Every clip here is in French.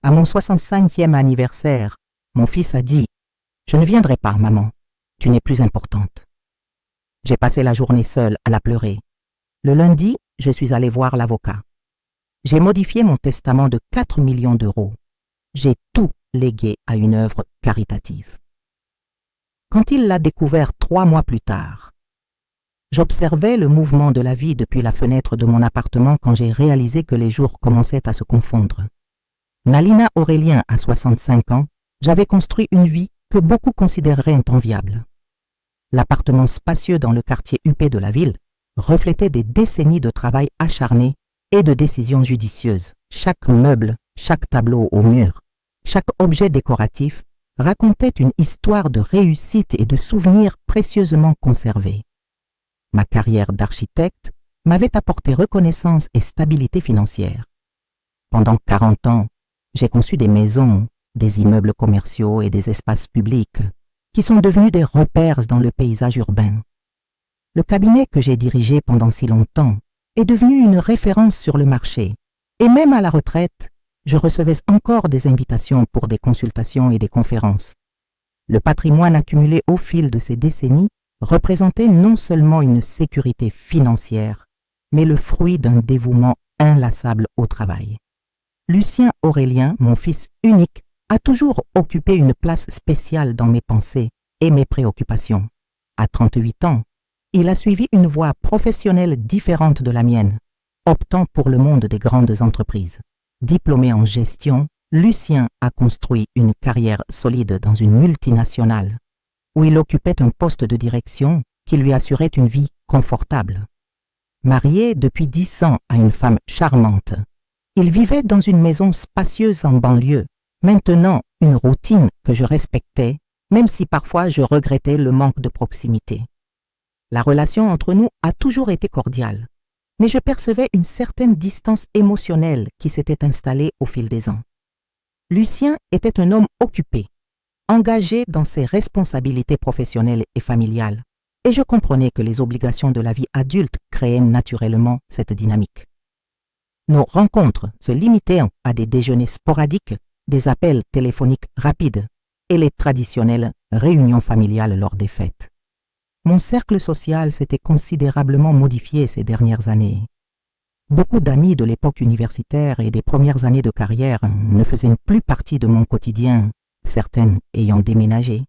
À mon 65e anniversaire, mon fils a dit « Je ne viendrai pas, maman, tu n'es plus importante ». J'ai passé la journée seule à la pleurer. Le lundi, je suis allée voir l'avocat. J'ai modifié mon testament de 4 millions d'euros. J'ai tout légué à une œuvre caritative. Quand il l'a découvert 3 mois plus tard, j'observais le mouvement de la vie depuis la fenêtre de mon appartement quand j'ai réalisé que les jours commençaient à se confondre. Nalina Aurélien a 65 ans, j'avais construit une vie que beaucoup considéreraient enviable. L'appartement spacieux dans le quartier huppé de la ville reflétait des décennies de travail acharné et de décisions judicieuses. Chaque meuble, chaque tableau au mur, chaque objet décoratif racontait une histoire de réussite et de souvenirs précieusement conservés. Ma carrière d'architecte m'avait apporté reconnaissance et stabilité financière. Pendant 40 ans, j'ai conçu des maisons, des immeubles commerciaux et des espaces publics qui sont devenus des repères dans le paysage urbain. Le cabinet que j'ai dirigé pendant si longtemps est devenu une référence sur le marché et même à la retraite, je recevais encore des invitations pour des consultations et des conférences. Le patrimoine accumulé au fil de ces décennies représentait non seulement une sécurité financière, mais le fruit d'un dévouement inlassable au travail. Lucien Aurélien, mon fils unique, a toujours occupé une place spéciale dans mes pensées et mes préoccupations. À 38 ans, il a suivi une voie professionnelle différente de la mienne, optant pour le monde des grandes entreprises. Diplômé en gestion, Lucien a construit une carrière solide dans une multinationale, où il occupait un poste de direction qui lui assurait une vie confortable. Marié depuis 10 ans à une femme charmante, il vivait dans une maison spacieuse en banlieue, maintenant une routine que je respectais, même si parfois je regrettais le manque de proximité. La relation entre nous a toujours été cordiale, mais je percevais une certaine distance émotionnelle qui s'était installée au fil des ans. Lucien était un homme occupé, engagé dans ses responsabilités professionnelles et familiales, et je comprenais que les obligations de la vie adulte créaient naturellement cette dynamique. Nos rencontres se limitaient à des déjeuners sporadiques, des appels téléphoniques rapides et les traditionnelles réunions familiales lors des fêtes. Mon cercle social s'était considérablement modifié ces dernières années. Beaucoup d'amis de l'époque universitaire et des premières années de carrière ne faisaient plus partie de mon quotidien, certaines ayant déménagé,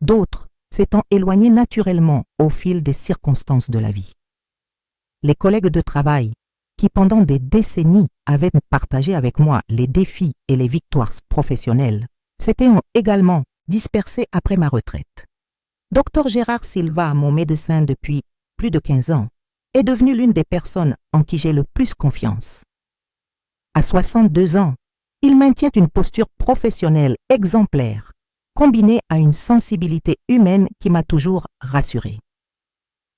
d'autres s'étant éloignées naturellement au fil des circonstances de la vie. Les collègues de travail, qui pendant des décennies avaient partagé avec moi les défis et les victoires professionnelles, s'étaient également dispersés après ma retraite. Dr Gérard Silva, mon médecin depuis plus de 15 ans, est devenu l'une des personnes en qui j'ai le plus confiance. À 62 ans, il maintient une posture professionnelle exemplaire, combinée à une sensibilité humaine qui m'a toujours rassurée.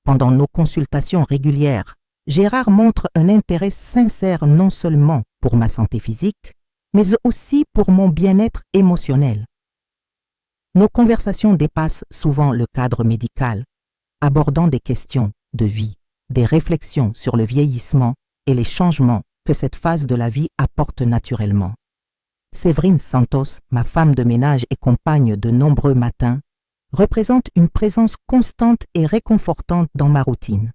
Pendant nos consultations régulières, Gérard montre un intérêt sincère non seulement pour ma santé physique, mais aussi pour mon bien-être émotionnel. Nos conversations dépassent souvent le cadre médical, abordant des questions de vie, des réflexions sur le vieillissement et les changements que cette phase de la vie apporte naturellement. Séverine Santos, ma femme de ménage et compagne de nombreux matins, représente une présence constante et réconfortante dans ma routine.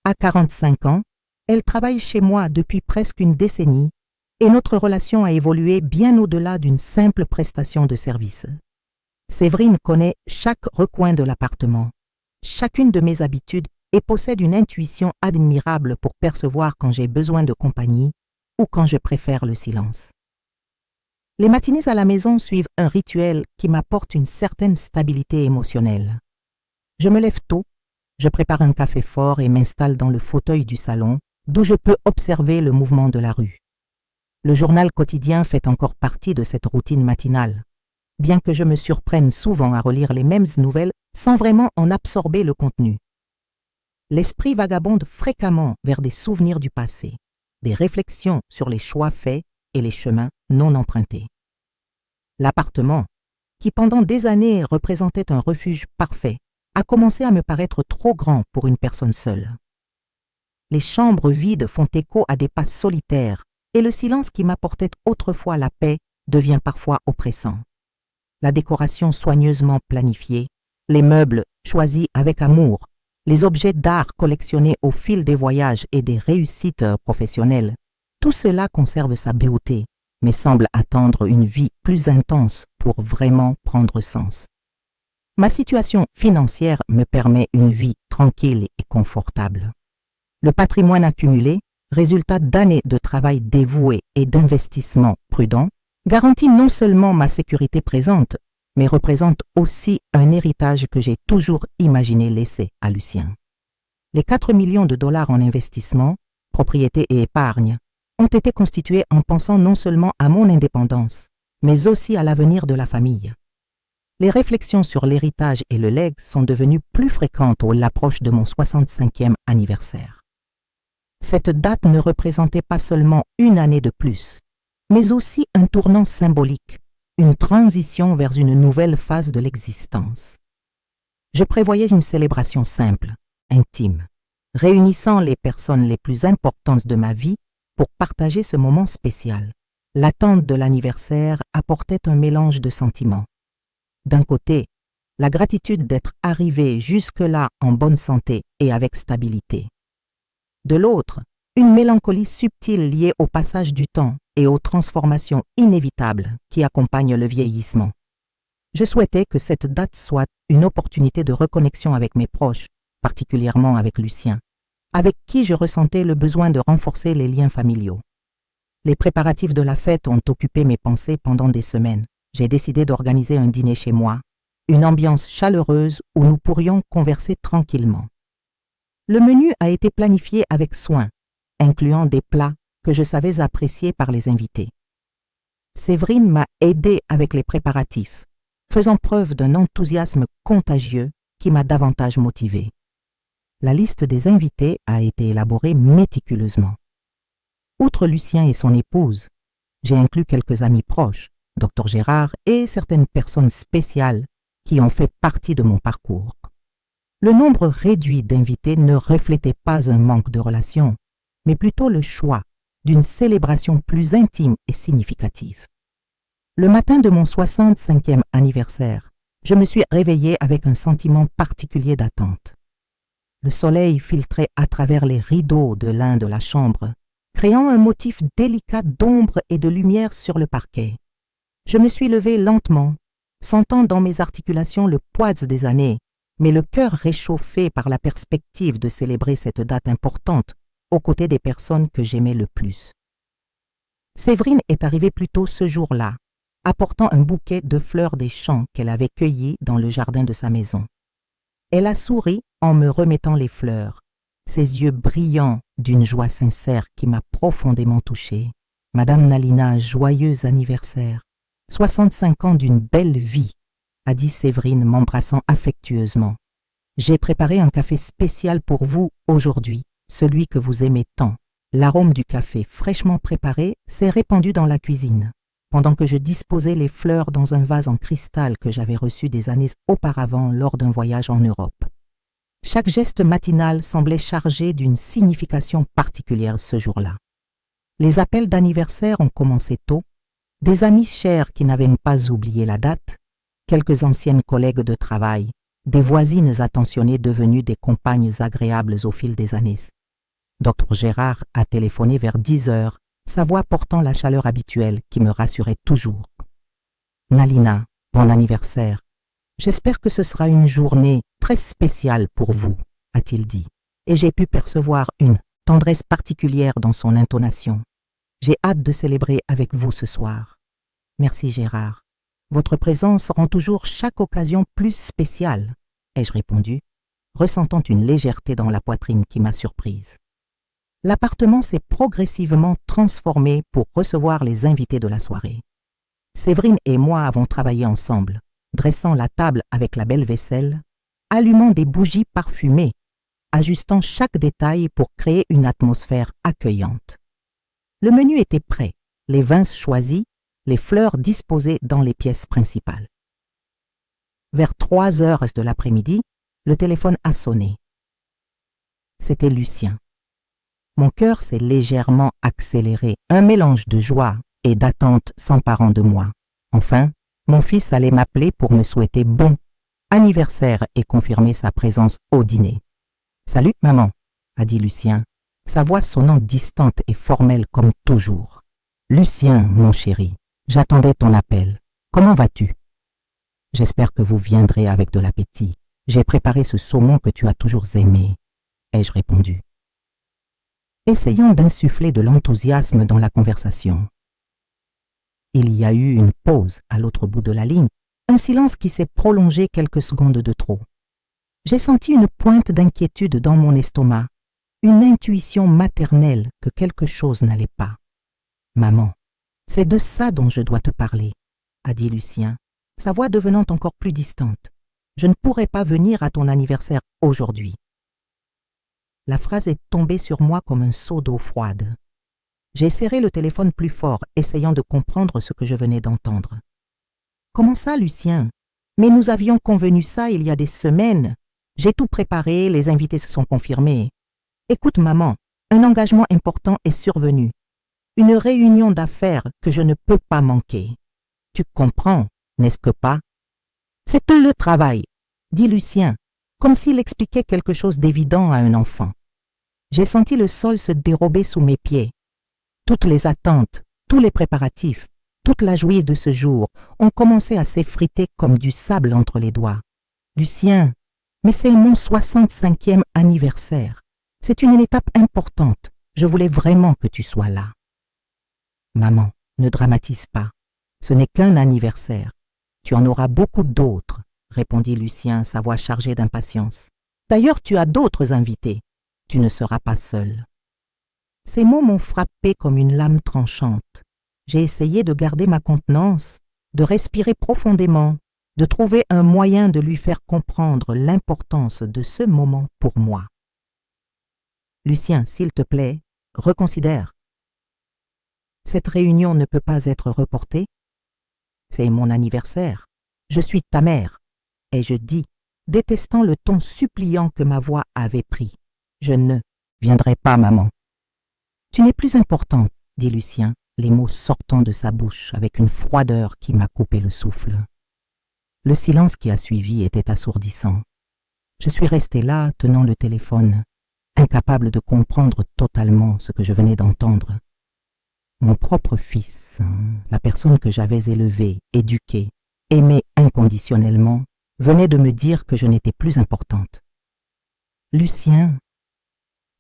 À 45 ans, elle travaille chez moi depuis presque une décennie et notre relation a évolué bien au-delà d'une simple prestation de service. Séverine connaît chaque recoin de l'appartement, chacune de mes habitudes et possède une intuition admirable pour percevoir quand j'ai besoin de compagnie ou quand je préfère le silence. Les matinées à la maison suivent un rituel qui m'apporte une certaine stabilité émotionnelle. Je me lève tôt, je prépare un café fort et m'installe dans le fauteuil du salon, d'où je peux observer le mouvement de la rue. Le journal quotidien fait encore partie de cette routine matinale, bien que je me surprenne souvent à relire les mêmes nouvelles sans vraiment en absorber le contenu. L'esprit vagabonde fréquemment vers des souvenirs du passé, des réflexions sur les choix faits et les chemins non empruntés. L'appartement, qui pendant des années représentait un refuge parfait, a commencé à me paraître trop grand pour une personne seule. Les chambres vides font écho à des pas solitaires et le silence qui m'apportait autrefois la paix devient parfois oppressant. La décoration soigneusement planifiée, les meubles choisis avec amour, les objets d'art collectionnés au fil des voyages et des réussites professionnelles, tout cela conserve sa beauté, mais semble attendre une vie plus intense pour vraiment prendre sens. Ma situation financière me permet une vie tranquille et confortable. Le patrimoine accumulé, résultat d'années de travail dévoué et d'investissement prudent, garantit non seulement ma sécurité présente, mais représente aussi un héritage que j'ai toujours imaginé laisser à Lucien. Les 4 millions de dollars en investissement, propriété et épargne, ont été constitués en pensant non seulement à mon indépendance, mais aussi à l'avenir de la famille. Les réflexions sur l'héritage et le legs sont devenues plus fréquentes à l'approche de mon 65e anniversaire. Cette date ne représentait pas seulement une année de plus, mais aussi un tournant symbolique, une transition vers une nouvelle phase de l'existence. Je prévoyais une célébration simple, intime, réunissant les personnes les plus importantes de ma vie pour partager ce moment spécial. L'attente de l'anniversaire apportait un mélange de sentiments. D'un côté, la gratitude d'être arrivé jusque-là en bonne santé et avec stabilité. De l'autre, une mélancolie subtile liée au passage du temps et aux transformations inévitables qui accompagnent le vieillissement. Je souhaitais que cette date soit une opportunité de reconnexion avec mes proches, particulièrement avec Lucien, avec qui je ressentais le besoin de renforcer les liens familiaux. Les préparatifs de la fête ont occupé mes pensées pendant des semaines. J'ai décidé d'organiser un dîner chez moi, une ambiance chaleureuse où nous pourrions converser tranquillement. Le menu a été planifié avec soin, incluant des plats que je savais appréciés par les invités. Séverine m'a aidé avec les préparatifs, faisant preuve d'un enthousiasme contagieux qui m'a davantage motivé. La liste des invités a été élaborée méticuleusement. Outre Lucien et son épouse, j'ai inclus quelques amis proches, Dr Gérard et certaines personnes spéciales qui ont fait partie de mon parcours. Le nombre réduit d'invités ne reflétait pas un manque de relations, mais plutôt le choix d'une célébration plus intime et significative. Le matin de mon 65e anniversaire, je me suis réveillée avec un sentiment particulier d'attente. Le soleil filtrait à travers les rideaux de lin de la chambre, créant un motif délicat d'ombre et de lumière sur le parquet. Je me suis levée lentement, sentant dans mes articulations le poids des années, mais le cœur réchauffé par la perspective de célébrer cette date importante aux côtés des personnes que j'aimais le plus. Séverine est arrivée plus tôt ce jour-là, apportant un bouquet de fleurs des champs qu'elle avait cueillies dans le jardin de sa maison. Elle a souri en me remettant les fleurs, ses yeux brillants d'une joie sincère qui m'a profondément touchée. « Madame Nalina, joyeux anniversaire. 65 ans d'une belle vie », a dit Séverine m'embrassant affectueusement. « J'ai préparé un café spécial pour vous aujourd'hui, celui que vous aimez tant. » L'arôme du café fraîchement préparé s'est répandu dans la cuisine, pendant que je disposais les fleurs dans un vase en cristal que j'avais reçu des années auparavant lors d'un voyage en Europe. Chaque geste matinal semblait chargé d'une signification particulière ce jour-là. Les appels d'anniversaire ont commencé tôt, des amis chers qui n'avaient pas oublié la date, quelques anciennes collègues de travail, des voisines attentionnées devenues des compagnes agréables au fil des années. Dr Gérard a téléphoné vers 10 heures, sa voix portant la chaleur habituelle qui me rassurait toujours. « Nalina, bon anniversaire. J'espère que ce sera une journée très spéciale pour vous, » a-t-il dit, et j'ai pu percevoir une tendresse particulière dans son intonation. « J'ai hâte de célébrer avec vous ce soir. » « Merci Gérard. Votre présence rend toujours chaque occasion plus spéciale, » ai-je répondu, ressentant une légèreté dans la poitrine qui m'a surprise. L'appartement s'est progressivement transformé pour recevoir les invités de la soirée. Séverine et moi avons travaillé ensemble, dressant la table avec la belle vaisselle, allumant des bougies parfumées, ajustant chaque détail pour créer une atmosphère accueillante. Le menu était prêt, les vins choisis, les fleurs disposées dans les pièces principales. Vers 3 heures de l'après-midi, le téléphone a sonné. C'était Lucien. Mon cœur s'est légèrement accéléré, un mélange de joie et d'attente s'emparant de moi. Enfin, mon fils allait m'appeler pour me souhaiter bon anniversaire et confirmer sa présence au dîner. « Salut, maman », a dit Lucien, sa voix sonnant distante et formelle comme toujours. « Lucien, mon chéri, j'attendais ton appel. Comment vas-tu ? J'espère que vous viendrez avec de l'appétit. J'ai préparé ce saumon que tu as toujours aimé, » ai-je répondu, essayant d'insuffler de l'enthousiasme dans la conversation. Il y a eu une pause à l'autre bout de la ligne, un silence qui s'est prolongé quelques secondes de trop. J'ai senti une pointe d'inquiétude dans mon estomac, une intuition maternelle que quelque chose n'allait pas. « Maman, c'est de ça dont je dois te parler, » a dit Lucien, sa voix devenant encore plus distante. « Je ne pourrai pas venir à ton anniversaire aujourd'hui. » La phrase est tombée sur moi comme un seau d'eau froide. J'ai serré le téléphone plus fort, essayant de comprendre ce que je venais d'entendre. « Comment ça, Lucien? Mais nous avions convenu ça il y a des semaines. J'ai tout préparé, les invités se sont confirmés. Écoute, maman, un engagement important est survenu. Une réunion d'affaires que je ne peux pas manquer. Tu comprends, n'est-ce que pas? » « C'est le travail, » dit Lucien, comme s'il expliquait quelque chose d'évident à un enfant. J'ai senti le sol se dérober sous mes pieds. Toutes les attentes, tous les préparatifs, toute la jouisse de ce jour ont commencé à s'effriter comme du sable entre les doigts. « Lucien, mais c'est mon 65e anniversaire. C'est une étape importante. Je voulais vraiment que tu sois là. » « Maman, ne dramatise pas. Ce n'est qu'un anniversaire. Tu en auras beaucoup d'autres, » répondit Lucien, sa voix chargée d'impatience. « D'ailleurs, tu as d'autres invités. Tu ne seras pas seul. » Ces mots m'ont frappé comme une lame tranchante. J'ai essayé de garder ma contenance, de respirer profondément, de trouver un moyen de lui faire comprendre l'importance de ce moment pour moi. « Lucien, s'il te plaît, reconsidère. Cette réunion ne peut pas être reportée. C'est mon anniversaire. Je suis ta mère. » ai-je dit, détestant le ton suppliant que ma voix avait pris. « Je ne viendrai pas, maman. »« Tu n'es plus importante, » dit Lucien, les mots sortant de sa bouche avec une froideur qui m'a coupé le souffle. Le silence qui a suivi était assourdissant. Je suis resté là, tenant le téléphone, incapable de comprendre totalement ce que je venais d'entendre. Mon propre fils, la personne que j'avais élevée, éduquée, aimée inconditionnellement, venait de me dire que je n'étais plus importante. Lucien.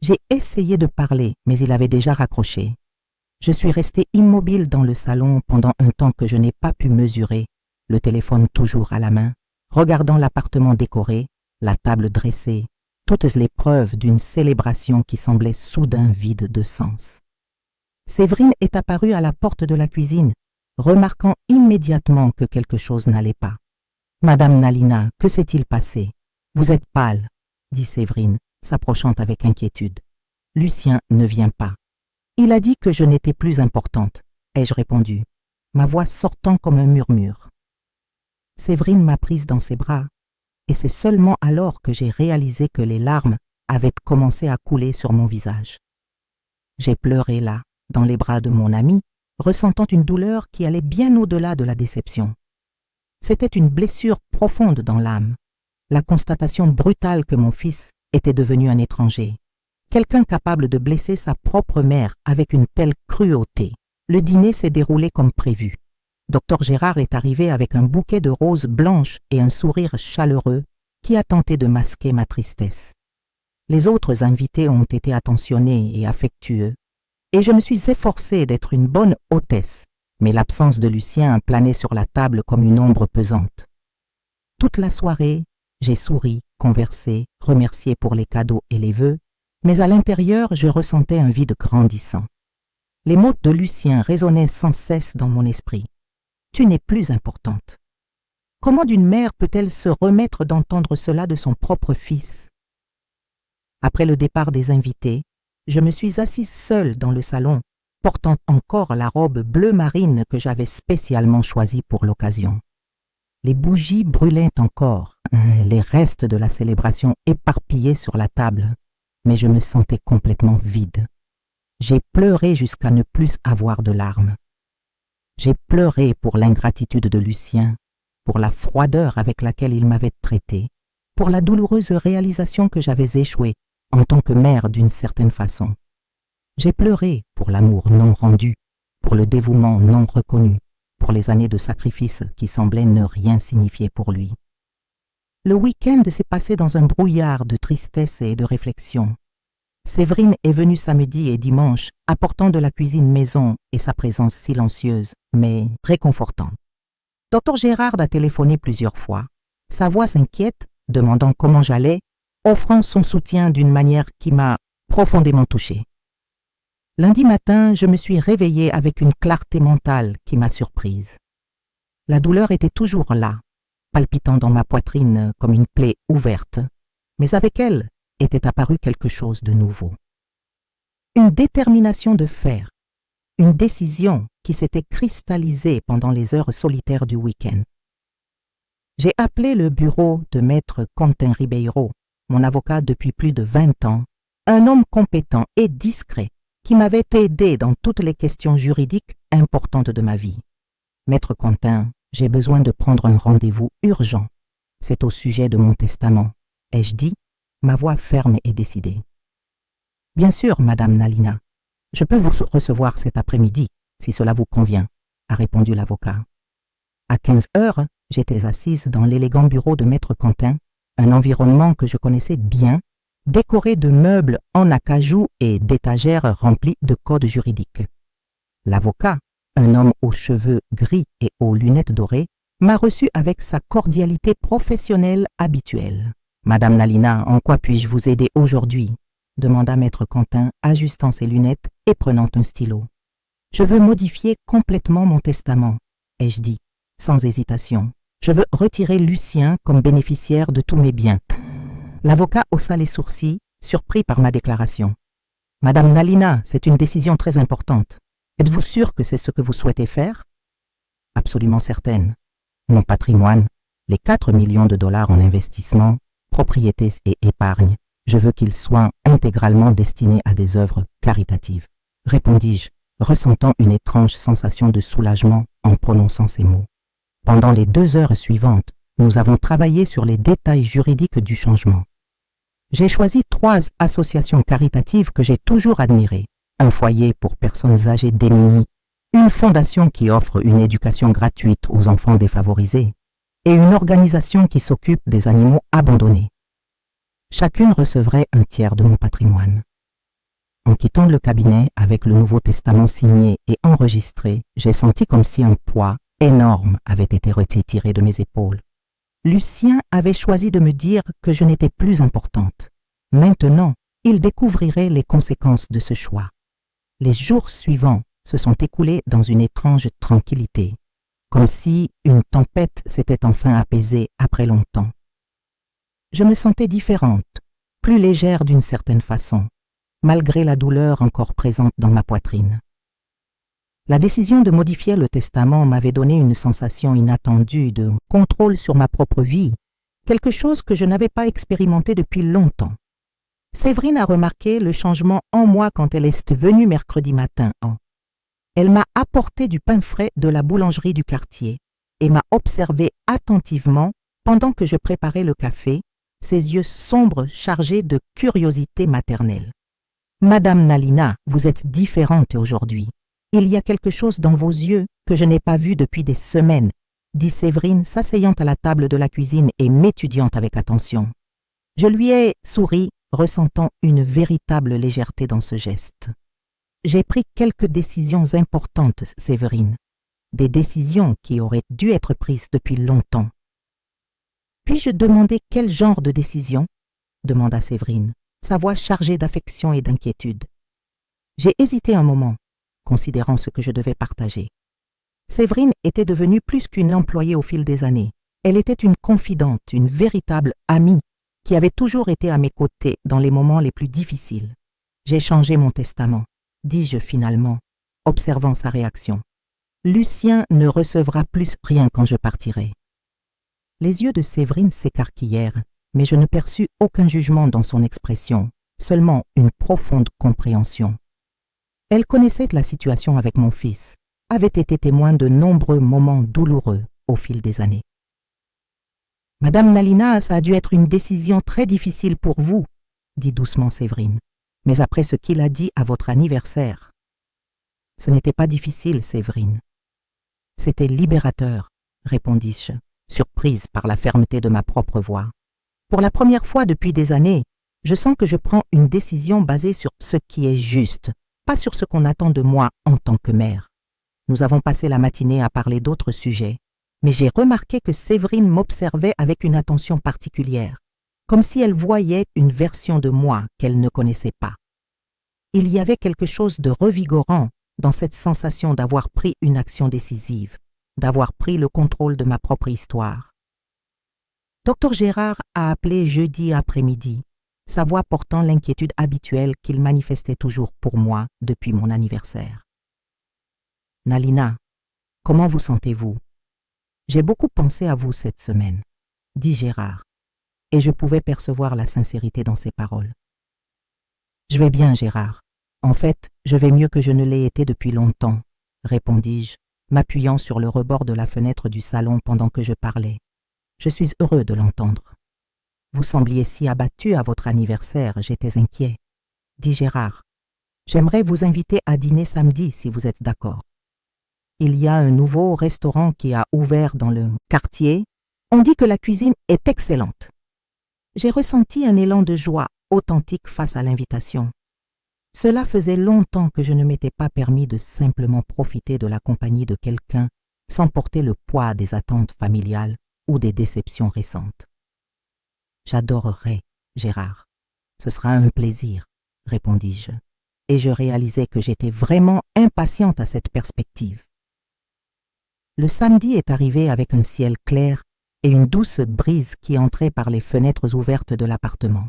J'ai essayé de parler, mais il avait déjà raccroché. Je suis restée immobile dans le salon pendant un temps que je n'ai pas pu mesurer, le téléphone toujours à la main, regardant l'appartement décoré, la table dressée, toutes les preuves d'une célébration qui semblait soudain vide de sens. Séverine est apparue à la porte de la cuisine, remarquant immédiatement que quelque chose n'allait pas. « Madame Nalina, que s'est-il passé? Vous êtes pâle, » dit Séverine, s'approchant avec inquiétude. « Lucien ne vient pas. Il a dit que je n'étais plus importante, » ai-je répondu, ma voix sortant comme un murmure. Séverine m'a prise dans ses bras, et c'est seulement alors que j'ai réalisé que les larmes avaient commencé à couler sur mon visage. J'ai pleuré là, dans les bras de mon ami, ressentant une douleur qui allait bien au-delà de la déception. C'était une blessure profonde dans l'âme, la constatation brutale que mon fils était devenu un étranger, quelqu'un capable de blesser sa propre mère avec une telle cruauté. Le dîner s'est déroulé comme prévu. Dr Gérard est arrivé avec un bouquet de roses blanches et un sourire chaleureux qui a tenté de masquer ma tristesse. Les autres invités ont été attentionnés et affectueux, et je me suis efforcée d'être une bonne hôtesse, mais l'absence de Lucien planait sur la table comme une ombre pesante. Toute la soirée, j'ai souri, conversé, remercié pour les cadeaux et les vœux, mais à l'intérieur, je ressentais un vide grandissant. Les mots de Lucien résonnaient sans cesse dans mon esprit. « Tu n'es plus importante. » Comment d'une mère peut-elle se remettre d'entendre cela de son propre fils? Après le départ des invités, je me suis assise seule dans le salon, portant encore la robe bleu marine que j'avais spécialement choisie pour l'occasion. Les bougies brûlaient encore, les restes de la célébration éparpillés sur la table, mais je me sentais complètement vide. J'ai pleuré jusqu'à ne plus avoir de larmes. J'ai pleuré pour l'ingratitude de Lucien, pour la froideur avec laquelle il m'avait traité, pour la douloureuse réalisation que j'avais échoué en tant que mère d'une certaine façon. J'ai pleuré pour l'amour non rendu, pour le dévouement non reconnu, pour les années de sacrifice qui semblaient ne rien signifier pour lui. Le week-end s'est passé dans un brouillard de tristesse et de réflexion. Séverine est venue samedi et dimanche, apportant de la cuisine maison et sa présence silencieuse, mais réconfortante. Dr Gérard a téléphoné plusieurs fois. Sa voix s'inquiète, demandant comment j'allais, offrant son soutien d'une manière qui m'a profondément touchée. Lundi matin, je me suis réveillée avec une clarté mentale qui m'a surprise. La douleur était toujours là, palpitant dans ma poitrine comme une plaie ouverte, mais avec elle était apparu quelque chose de nouveau. Une détermination de faire, une décision qui s'était cristallisée pendant les heures solitaires du week-end. J'ai appelé le bureau de maître Quentin Ribeiro, mon avocat depuis plus de 20 ans, un homme compétent et discret qui m'avait aidé dans toutes les questions juridiques importantes de ma vie. Maître Quentin, j'ai besoin de prendre un rendez-vous urgent. C'est au sujet de mon testament, ai-je dit, ma voix ferme et décidée. Bien sûr, Madame Nalina, je peux vous recevoir cet après-midi, si cela vous convient, a répondu l'avocat. À 15 heures, j'étais assise dans l'élégant bureau de maître Quentin, un environnement que je connaissais bien, décoré de meubles en acajou et d'étagères remplies de codes juridiques. L'avocat, un homme aux cheveux gris et aux lunettes dorées, m'a reçu avec sa cordialité professionnelle habituelle. « Madame Nalina, en quoi puis-je vous aider aujourd'hui ?» demanda maître Quentin, ajustant ses lunettes et prenant un stylo. « Je veux modifier complètement mon testament, ai-je dit, sans hésitation. Je veux retirer Lucien comme bénéficiaire de tous mes biens. » L'avocat haussa les sourcils, surpris par ma déclaration. « Madame Nalina, c'est une décision très importante. Êtes-vous sûre que c'est ce que vous souhaitez faire ?»« Absolument certaine. Mon patrimoine, les 4 millions de dollars en investissement, propriétés et épargne, je veux qu'ils soient intégralement destinés à des œuvres caritatives, répondis-je, ressentant une étrange sensation de soulagement en prononçant ces mots. Pendant les 2 heures suivantes, nous avons travaillé sur les détails juridiques du changement. J'ai choisi 3 associations caritatives que j'ai toujours admirées. Un foyer pour personnes âgées démunies, une fondation qui offre une éducation gratuite aux enfants défavorisés et une organisation qui s'occupe des animaux abandonnés. Chacune recevrait un tiers de mon patrimoine. En quittant le cabinet avec le Nouveau Testament signé et enregistré, j'ai senti comme si un poids énorme avait été retiré de mes épaules. Lucien avait choisi de me dire que je n'étais plus importante. Maintenant, il découvrirait les conséquences de ce choix. Les jours suivants se sont écoulés dans une étrange tranquillité, comme si une tempête s'était enfin apaisée après longtemps. Je me sentais différente, plus légère d'une certaine façon, malgré la douleur encore présente dans ma poitrine. La décision de modifier le testament m'avait donné une sensation inattendue de contrôle sur ma propre vie, quelque chose que je n'avais pas expérimenté depuis longtemps. Séverine a remarqué le changement en moi quand elle est venue mercredi matin. Elle m'a apporté du pain frais de la boulangerie du quartier et m'a observé attentivement pendant que je préparais le café, ses yeux sombres chargés de curiosité maternelle. « Madame Nalina, vous êtes différente aujourd'hui. Il y a quelque chose dans vos yeux que je n'ai pas vu depuis des semaines, » dit Séverine, s'asseyant à la table de la cuisine et m'étudiant avec attention. Je lui ai souri, ressentant une véritable légèreté dans ce geste. J'ai pris quelques décisions importantes, Séverine. Des décisions qui auraient dû être prises depuis longtemps. Puis-je demander quel genre de décision ? Demanda Séverine, sa voix chargée d'affection et d'inquiétude. J'ai hésité un moment, considérant ce que je devais partager. Séverine était devenue plus qu'une employée au fil des années. Elle était une confidente, une véritable amie, qui avait toujours été à mes côtés dans les moments les plus difficiles. J'ai changé mon testament, dis-je finalement, observant sa réaction. Lucien ne recevra plus rien quand je partirai. Les yeux de Séverine s'écarquillèrent, mais je ne perçus aucun jugement dans son expression, seulement une profonde compréhension. Elle connaissait la situation avec mon fils, avait été témoin de nombreux moments douloureux au fil des années. Madame Nalina, ça a dû être une décision très difficile pour vous, dit doucement Séverine. Mais après ce qu'il a dit à votre anniversaire. Ce n'était pas difficile, Séverine. C'était libérateur, répondis-je, surprise par la fermeté de ma propre voix. Pour la première fois depuis des années, je sens que je prends une décision basée sur ce qui est juste, pas sur ce qu'on attend de moi en tant que mère. Nous avons passé la matinée à parler d'autres sujets, mais j'ai remarqué que Séverine m'observait avec une attention particulière, comme si elle voyait une version de moi qu'elle ne connaissait pas. Il y avait quelque chose de revigorant dans cette sensation d'avoir pris une action décisive, d'avoir pris le contrôle de ma propre histoire. Dr Gérard a appelé jeudi après-midi, sa voix portant l'inquiétude habituelle qu'il manifestait toujours pour moi depuis mon anniversaire. « Nalina, comment vous sentez-vous ? J'ai beaucoup pensé à vous cette semaine, » dit Gérard, et je pouvais percevoir la sincérité dans ses paroles. « Je vais bien, Gérard. En fait, je vais mieux que je ne l'ai été depuis longtemps, » répondis-je, m'appuyant sur le rebord de la fenêtre du salon pendant que je parlais. « Je suis heureux de l'entendre. »« Vous sembliez si abattu à votre anniversaire, j'étais inquiet, » dit Gérard. « J'aimerais vous inviter à dîner samedi si vous êtes d'accord. Il y a un nouveau restaurant qui a ouvert dans le quartier. On dit que la cuisine est excellente. » J'ai ressenti un élan de joie authentique face à l'invitation. Cela faisait longtemps que je ne m'étais pas permis de simplement profiter de la compagnie de quelqu'un sans porter le poids des attentes familiales ou des déceptions récentes. « J'adorerais, Gérard. Ce sera un plaisir, » répondis-je, et je réalisais que j'étais vraiment impatiente à cette perspective. Le samedi est arrivé avec un ciel clair et une douce brise qui entrait par les fenêtres ouvertes de l'appartement.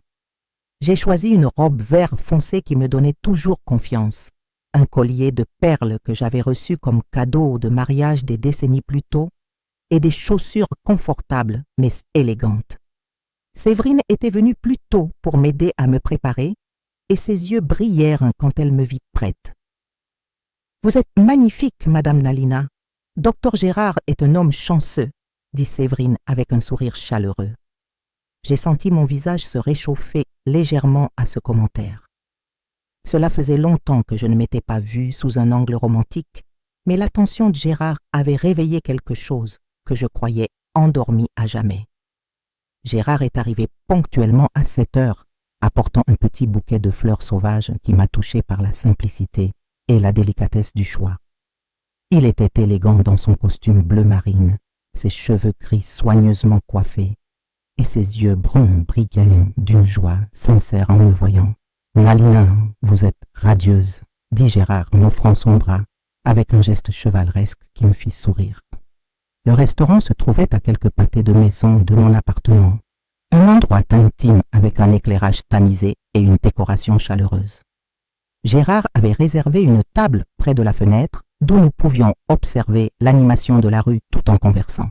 J'ai choisi une robe vert foncé qui me donnait toujours confiance, un collier de perles que j'avais reçu comme cadeau de mariage des décennies plus tôt, et des chaussures confortables mais élégantes. Séverine était venue plus tôt pour m'aider à me préparer, et ses yeux brillèrent quand elle me vit prête. « Vous êtes magnifique, Madame Nalina. Dr Gérard est un homme chanceux, » dit Séverine avec un sourire chaleureux. J'ai senti mon visage se réchauffer légèrement à ce commentaire. Cela faisait longtemps que je ne m'étais pas vue sous un angle romantique, mais l'attention de Gérard avait réveillé quelque chose que je croyais endormi à jamais. Gérard est arrivé ponctuellement à 7 heures, apportant un petit bouquet de fleurs sauvages qui m'a touché par la simplicité et la délicatesse du choix. Il était élégant dans son costume bleu marine, ses cheveux gris soigneusement coiffés, et ses yeux bruns brillaient d'une joie sincère en me voyant. « Nalina, vous êtes radieuse, » dit Gérard, m'offrant son bras, avec un geste chevaleresque qui me fit sourire. Le restaurant se trouvait à quelques pâtés de maison de mon appartement, un endroit intime avec un éclairage tamisé et une décoration chaleureuse. Gérard avait réservé une table près de la fenêtre d'où nous pouvions observer l'animation de la rue tout en conversant.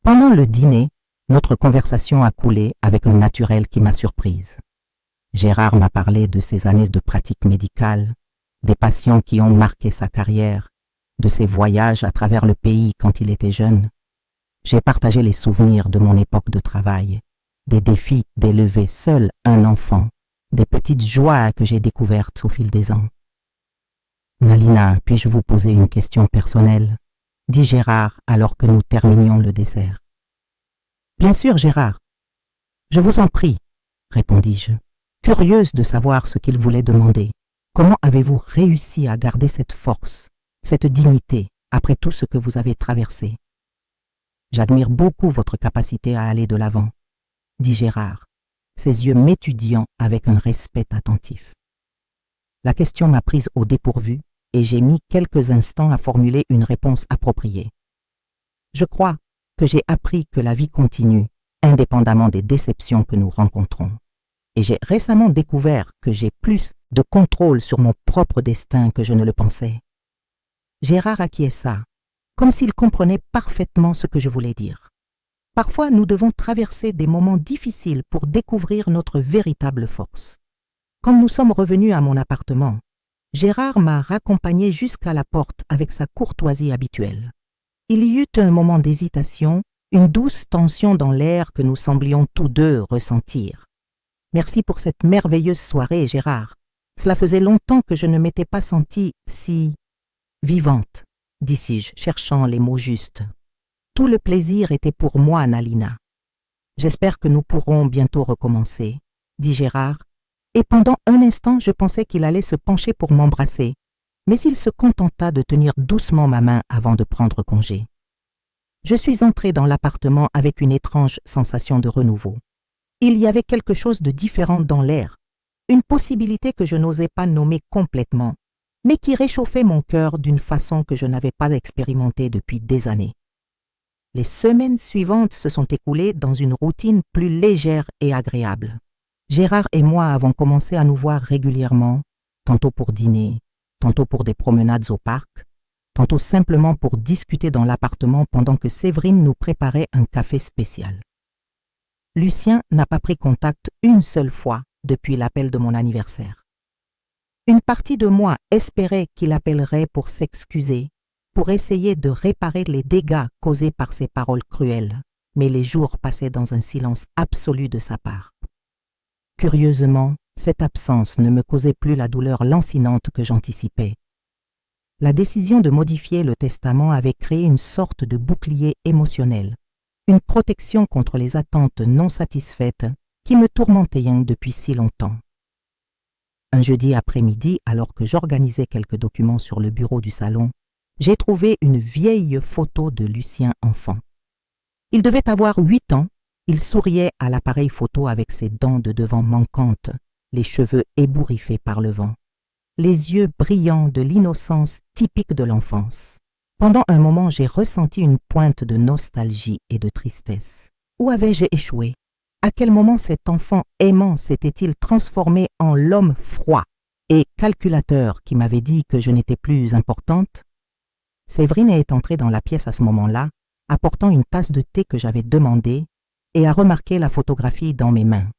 Pendant le dîner, notre conversation a coulé avec un naturel qui m'a surprise. Gérard m'a parlé de ses années de pratique médicale, des patients qui ont marqué sa carrière, de ses voyages à travers le pays quand il était jeune. J'ai partagé les souvenirs de mon époque de travail, des défis d'élever seul un enfant, des petites joies que j'ai découvertes au fil des ans. « Nalina, puis-je vous poser une question personnelle ?» dit Gérard alors que nous terminions le dessert. « Bien sûr, Gérard. »« Je vous en prie, » répondis-je, curieuse de savoir ce qu'il voulait demander. « Comment avez-vous réussi à garder cette force, cette dignité, après tout ce que vous avez traversé ? » « J'admire beaucoup votre capacité à aller de l'avant, » dit Gérard, ses yeux m'étudiant avec un respect attentif. La question m'a prise au dépourvu et j'ai mis quelques instants à formuler une réponse appropriée. Je crois que j'ai appris que la vie continue, indépendamment des déceptions que nous rencontrons. Et j'ai récemment découvert que j'ai plus de contrôle sur mon propre destin que je ne le pensais. Gérard acquiesça, comme s'il comprenait parfaitement ce que je voulais dire. Parfois, nous devons traverser des moments difficiles pour découvrir notre véritable force. Quand nous sommes revenus à mon appartement, Gérard m'a raccompagné jusqu'à la porte avec sa courtoisie habituelle. Il y eut un moment d'hésitation, une douce tension dans l'air que nous semblions tous deux ressentir. « Merci pour cette merveilleuse soirée, Gérard. Cela faisait longtemps que je ne m'étais pas sentie si vivante, dis-je, cherchant les mots justes. Tout le plaisir était pour moi, Nalina. J'espère que nous pourrons bientôt recommencer, dit Gérard, et pendant un instant je pensais qu'il allait se pencher pour m'embrasser, mais il se contenta de tenir doucement ma main avant de prendre congé. Je suis entrée dans l'appartement avec une étrange sensation de renouveau. Il y avait quelque chose de différent dans l'air, une possibilité que je n'osais pas nommer complètement, mais qui réchauffait mon cœur d'une façon que je n'avais pas expérimentée depuis des années. Les semaines suivantes se sont écoulées dans une routine plus légère et agréable. Gérard et moi avons commencé à nous voir régulièrement, tantôt pour dîner, tantôt pour des promenades au parc, tantôt simplement pour discuter dans l'appartement pendant que Séverine nous préparait un café spécial. Lucien n'a pas pris contact une seule fois depuis l'appel de mon anniversaire. Une partie de moi espérait qu'il appellerait pour s'excuser, pour essayer de réparer les dégâts causés par ses paroles cruelles, mais les jours passaient dans un silence absolu de sa part. Curieusement, cette absence ne me causait plus la douleur lancinante que j'anticipais. La décision de modifier le testament avait créé une sorte de bouclier émotionnel, une protection contre les attentes non satisfaites qui me tourmentaient depuis si longtemps. Un jeudi après-midi, alors que j'organisais quelques documents sur le bureau du salon, j'ai trouvé une vieille photo de Lucien enfant. Il devait avoir 8 ans, il souriait à l'appareil photo avec ses dents de devant manquantes, les cheveux ébouriffés par le vent, les yeux brillants de l'innocence typique de l'enfance. Pendant un moment, j'ai ressenti une pointe de nostalgie et de tristesse. Où avais-je échoué? À quel moment cet enfant aimant s'était-il transformé en l'homme froid et calculateur qui m'avait dit que je n'étais plus importante? Séverine est entrée dans la pièce à ce moment-là, apportant une tasse de thé que j'avais demandée et a remarqué la photographie dans mes mains.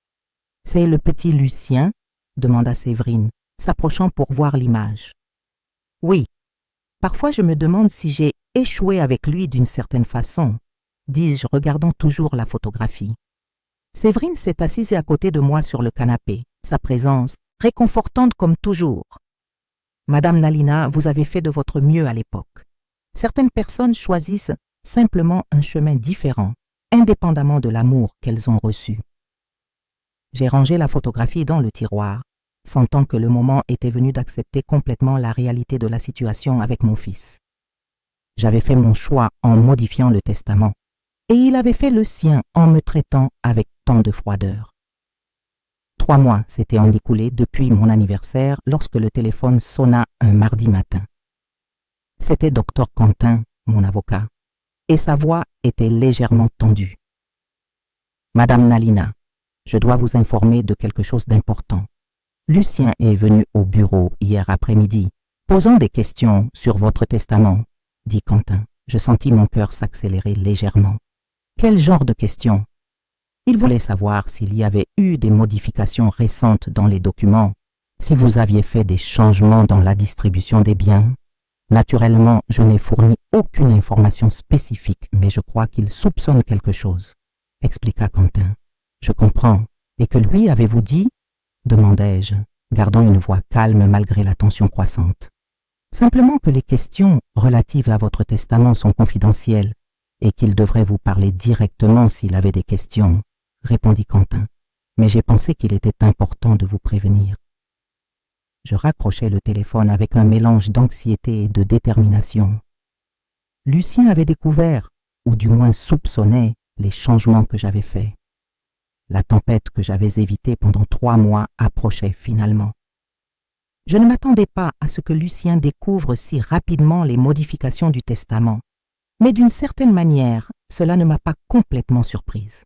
« C'est le petit Lucien ?» demanda Séverine, s'approchant pour voir l'image. « Oui, parfois je me demande si j'ai échoué avec lui d'une certaine façon, » dis-je regardant toujours la photographie. Séverine s'est assise à côté de moi sur le canapé, sa présence réconfortante comme toujours. « Madame Nalina, vous avez fait de votre mieux à l'époque. Certaines personnes choisissent simplement un chemin différent, indépendamment de l'amour qu'elles ont reçu. » J'ai rangé la photographie dans le tiroir, sentant que le moment était venu d'accepter complètement la réalité de la situation avec mon fils. J'avais fait mon choix en modifiant le testament, et il avait fait le sien en me traitant avec tant de froideur. 3 mois s'étaient écoulés depuis mon anniversaire lorsque le téléphone sonna un mardi matin. C'était Dr Quentin, mon avocat, et sa voix était légèrement tendue. « Madame Nalina, je dois vous informer de quelque chose d'important. Lucien est venu au bureau hier après-midi, posant des questions sur votre testament, » dit Quentin. Je sentis mon cœur s'accélérer légèrement. Quel genre de questions? Il voulait savoir s'il y avait eu des modifications récentes dans les documents, si vous aviez fait des changements dans la distribution des biens. Naturellement, je n'ai fourni aucune information spécifique, mais je crois qu'il soupçonne quelque chose, expliqua Quentin. Je comprends. Et que lui avez-vous dit? Demandai-je, gardant une voix calme malgré la tension croissante. Simplement que les questions relatives à votre testament sont confidentielles et qu'il devrait vous parler directement s'il avait des questions, répondit Quentin. Mais j'ai pensé qu'il était important de vous prévenir. Je raccrochai le téléphone avec un mélange d'anxiété et de détermination. Lucien avait découvert, ou du moins soupçonnait, les changements que j'avais faits. La tempête que j'avais évitée pendant 3 mois approchait finalement. Je ne m'attendais pas à ce que Lucien découvre si rapidement les modifications du testament, mais d'une certaine manière, cela ne m'a pas complètement surprise.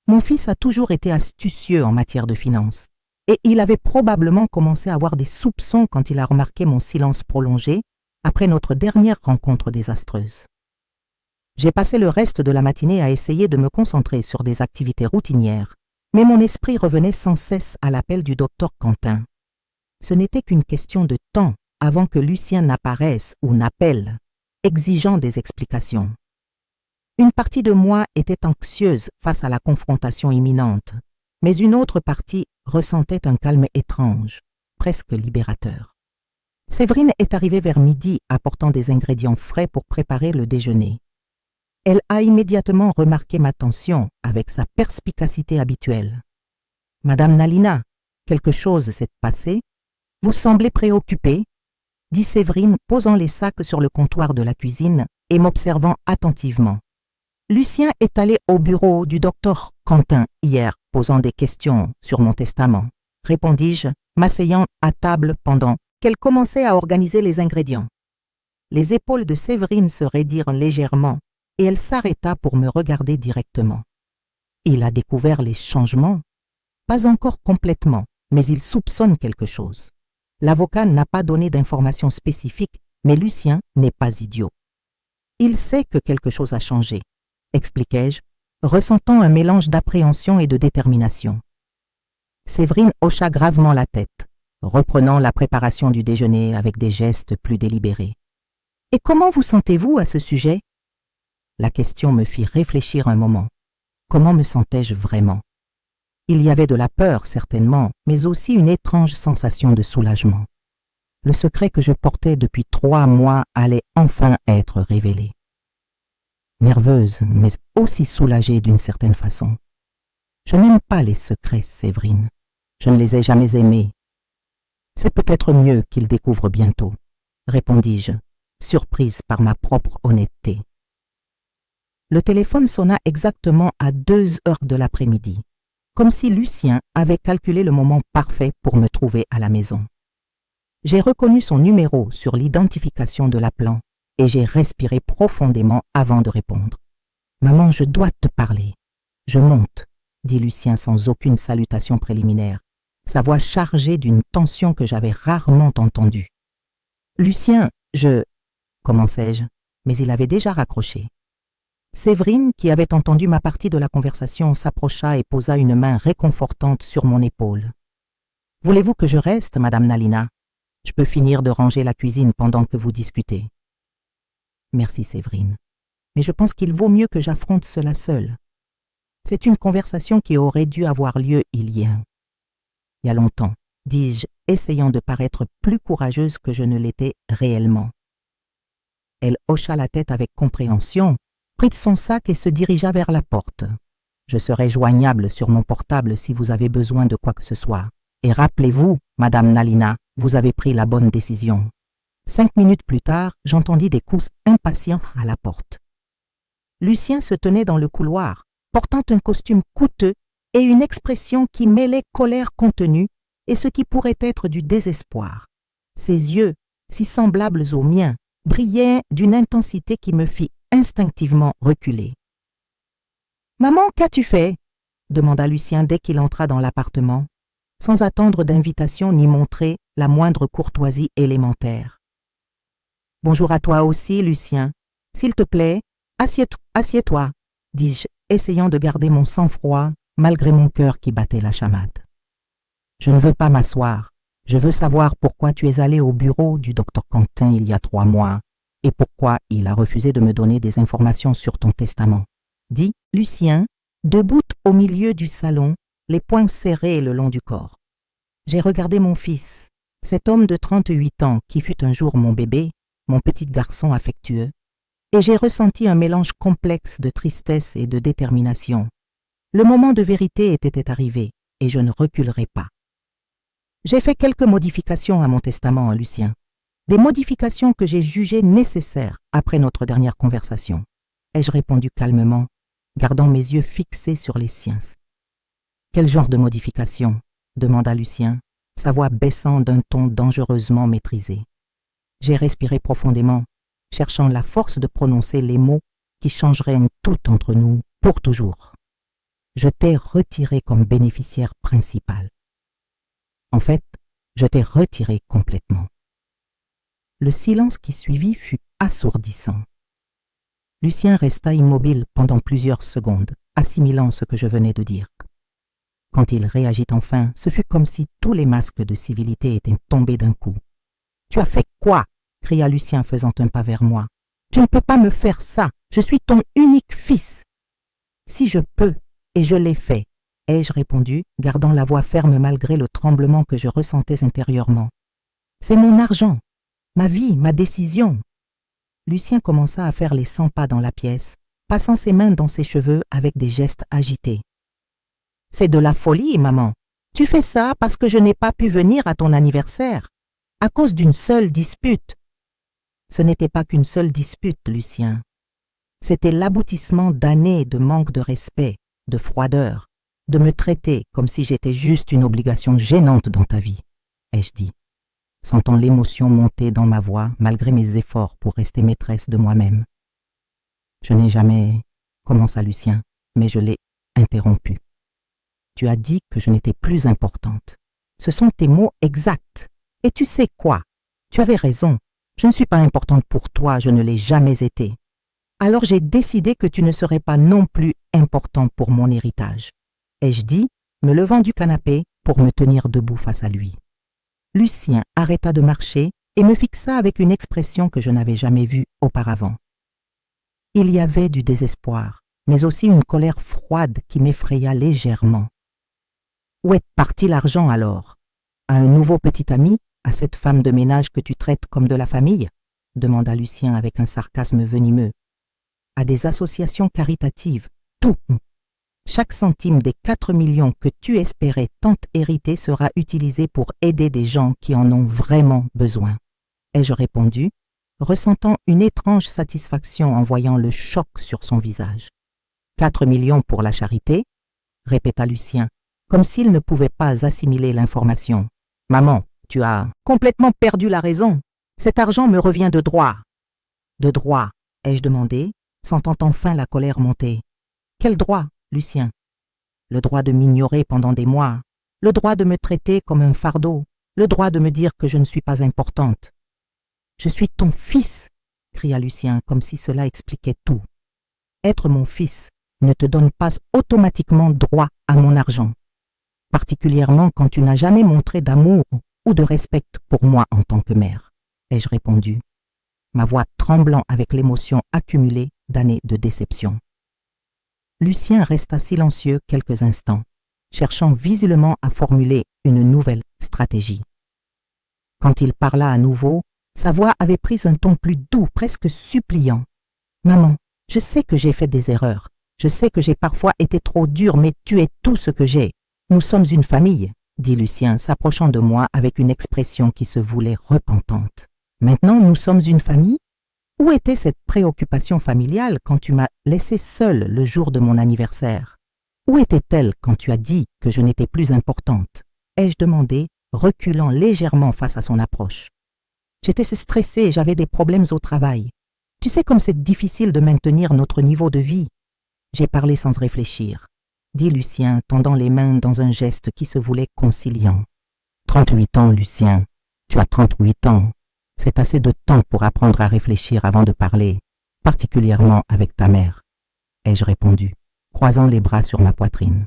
Mon fils a toujours été astucieux en matière de finances, et il avait probablement commencé à avoir des soupçons quand il a remarqué mon silence prolongé après notre dernière rencontre désastreuse. J'ai passé le reste de la matinée à essayer de me concentrer sur des activités routinières, mais mon esprit revenait sans cesse à l'appel du docteur Quentin. Ce n'était qu'une question de temps avant que Lucien n'apparaisse ou n'appelle, exigeant des explications. Une partie de moi était anxieuse face à la confrontation imminente, mais une autre partie ressentait un calme étrange, presque libérateur. Séverine est arrivée vers midi apportant des ingrédients frais pour préparer le déjeuner. Elle a immédiatement remarqué ma tension avec sa perspicacité habituelle. « Madame Nalina, quelque chose s'est passé? Vous semblez préoccupée ?» dit Séverine, posant les sacs sur le comptoir de la cuisine et m'observant attentivement. « Lucien est allé au bureau du docteur Quentin hier, posant des questions sur mon testament, » répondis-je, m'asseyant à table pendant qu'elle commençait à organiser les ingrédients. Les épaules de Séverine se raidirent légèrement et elle s'arrêta pour me regarder directement. Il a découvert les changements? Pas encore complètement, mais il soupçonne quelque chose. L'avocat n'a pas donné d'informations spécifiques, mais Lucien n'est pas idiot. Il sait que quelque chose a changé, expliquai-je, ressentant un mélange d'appréhension et de détermination. Séverine hocha gravement la tête, reprenant la préparation du déjeuner avec des gestes plus délibérés. « Et comment vous sentez-vous à ce sujet ?» La question me fit réfléchir un moment. Comment me sentais-je vraiment? Il y avait de la peur, certainement, mais aussi une étrange sensation de soulagement. Le secret que je portais depuis 3 mois allait enfin être révélé. Nerveuse, mais aussi soulagée d'une certaine façon. Je n'aime pas les secrets, Séverine. Je ne les ai jamais aimés. C'est peut-être mieux qu'ils découvrent bientôt, répondis-je, surprise par ma propre honnêteté. Le téléphone sonna exactement à 2 heures de l'après-midi, comme si Lucien avait calculé le moment parfait pour me trouver à la maison. J'ai reconnu son numéro sur l'identification de l'appelant et j'ai respiré profondément avant de répondre. « Maman, je dois te parler. »« Je monte », dit Lucien sans aucune salutation préliminaire, sa voix chargée d'une tension que j'avais rarement entendue. « Lucien, commençai-je, mais il avait déjà raccroché. Séverine, qui avait entendu ma partie de la conversation, s'approcha et posa une main réconfortante sur mon épaule. « Voulez-vous que je reste, Madame Nalina? Je peux finir de ranger la cuisine pendant que vous discutez. »« Merci, Séverine, mais je pense qu'il vaut mieux que j'affronte cela seule. C'est une conversation qui aurait dû avoir lieu il y a longtemps, dis-je, essayant de paraître plus courageuse que je ne l'étais réellement. Elle hocha la tête avec compréhension, prit son sac et se dirigea vers la porte. « Je serai joignable sur mon portable si vous avez besoin de quoi que ce soit. Et rappelez-vous, Madame Nalina, vous avez pris la bonne décision. » 5 minutes plus tard, j'entendis des coups impatients à la porte. Lucien se tenait dans le couloir, portant un costume coûteux et une expression qui mêlait colère contenue et ce qui pourrait être du désespoir. Ses yeux, si semblables aux miens, brillaient d'une intensité qui me fit instinctivement reculer. « Maman, qu'as-tu fait ?» demanda Lucien dès qu'il entra dans l'appartement, sans attendre d'invitation ni montrer la moindre courtoisie élémentaire. « Bonjour à toi aussi, Lucien. S'il te plaît, assieds-toi, dis-je, essayant de garder mon sang-froid malgré mon cœur qui battait la chamade. « Je ne veux pas m'asseoir. Je veux savoir pourquoi tu es allé au bureau du docteur Quentin il y a 3 mois et pourquoi il a refusé de me donner des informations sur ton testament, » dit Lucien, debout au milieu du salon, les poings serrés le long du corps. J'ai regardé mon fils, cet homme de 38 ans qui fut un jour mon bébé, mon petit garçon affectueux, et j'ai ressenti un mélange complexe de tristesse et de détermination. Le moment de vérité était arrivé et je ne reculerai pas. J'ai fait quelques modifications à mon testament, Lucien. Des modifications que j'ai jugées nécessaires après notre dernière conversation. Ai-je répondu calmement, gardant mes yeux fixés sur les siens. « Quel genre de modification ?» demanda Lucien, sa voix baissant d'un ton dangereusement maîtrisé. J'ai respiré profondément, cherchant la force de prononcer les mots qui changeraient tout entre nous pour toujours. Je t'ai retiré comme bénéficiaire principal. En fait, je t'ai retiré complètement. Le silence qui suivit fut assourdissant. Lucien resta immobile pendant plusieurs secondes, assimilant ce que je venais de dire. Quand il réagit enfin, ce fut comme si tous les masques de civilité étaient tombés d'un coup. « Tu as fait quoi ?» cria Lucien faisant un pas vers moi. « Tu ne peux pas me faire ça, je suis ton unique fils. »« Si je peux, et je l'ai fait, » ai-je répondu, gardant la voix ferme malgré le tremblement que je ressentais intérieurement. « C'est mon argent, ma vie, ma décision. » Lucien commença à faire les 100 pas dans la pièce, passant ses mains dans ses cheveux avec des gestes agités. « C'est de la folie, maman. Tu fais ça parce que je n'ai pas pu venir à ton anniversaire, à cause d'une seule dispute. » Ce n'était pas qu'une seule dispute, Lucien. C'était l'aboutissement d'années de manque de respect, de froideur, de me traiter comme si j'étais juste une obligation gênante dans ta vie, ai-je dit, sentant l'émotion monter dans ma voix malgré mes efforts pour rester maîtresse de moi-même. Je n'ai jamais, commença Lucien, mais je l'ai interrompu. Tu as dit que je n'étais plus importante. Ce sont tes mots exacts. Et tu sais quoi? Tu avais raison. Je ne suis pas importante pour toi, je ne l'ai jamais été. Alors j'ai décidé que tu ne serais pas non plus important pour mon héritage, ai-je dit, me levant du canapé pour me tenir debout face à lui. Lucien arrêta de marcher et me fixa avec une expression que je n'avais jamais vue auparavant. Il y avait du désespoir, mais aussi une colère froide qui m'effraya légèrement. Où est parti l'argent alors? À un nouveau petit ami? À cette femme de ménage que tu traites comme de la famille? Demanda Lucien avec un sarcasme venimeux. À des associations caritatives, tout. Chaque centime des 4 millions que tu espérais tant hériter sera utilisé pour aider des gens qui en ont vraiment besoin, ai-je répondu, ressentant une étrange satisfaction en voyant le choc sur son visage. 4 millions pour la charité? Répéta Lucien, comme s'il ne pouvait pas assimiler l'information. Maman, tu as complètement perdu la raison. Cet argent me revient de droit. De droit, ai-je demandé, sentant enfin la colère monter. Quel droit, Lucien? Le droit de m'ignorer pendant des mois, le droit de me traiter comme un fardeau, le droit de me dire que je ne suis pas importante. Je suis ton fils, cria Lucien, comme si cela expliquait tout. Être mon fils ne te donne pas automatiquement droit à mon argent, particulièrement quand tu n'as jamais montré d'amour ou de respect pour moi en tant que mère, ai-je répondu, ma voix tremblant avec l'émotion accumulée d'années de déception. Lucien resta silencieux quelques instants, cherchant visiblement à formuler une nouvelle stratégie. Quand il parla à nouveau, sa voix avait pris un ton plus doux, presque suppliant. « Maman, je sais que j'ai fait des erreurs, je sais que j'ai parfois été trop dur, mais tu es tout ce que j'ai. Nous sommes une famille, » dit Lucien, s'approchant de moi avec une expression qui se voulait repentante. « Maintenant, nous sommes une famille? Où était cette préoccupation familiale quand tu m'as laissé seule le jour de mon anniversaire? Où était-elle quand tu as dit que je n'étais plus importante? » ai-je demandé, reculant légèrement face à son approche. J'étais stressée et j'avais des problèmes au travail. Tu sais comme c'est difficile de maintenir notre niveau de vie. J'ai parlé sans réfléchir, dit Lucien, tendant les mains dans un geste qui se voulait conciliant. 38 ans, Lucien. Tu as 38 ans. C'est assez de temps pour apprendre à réfléchir avant de parler, particulièrement avec ta mère, ai-je répondu, croisant les bras sur ma poitrine.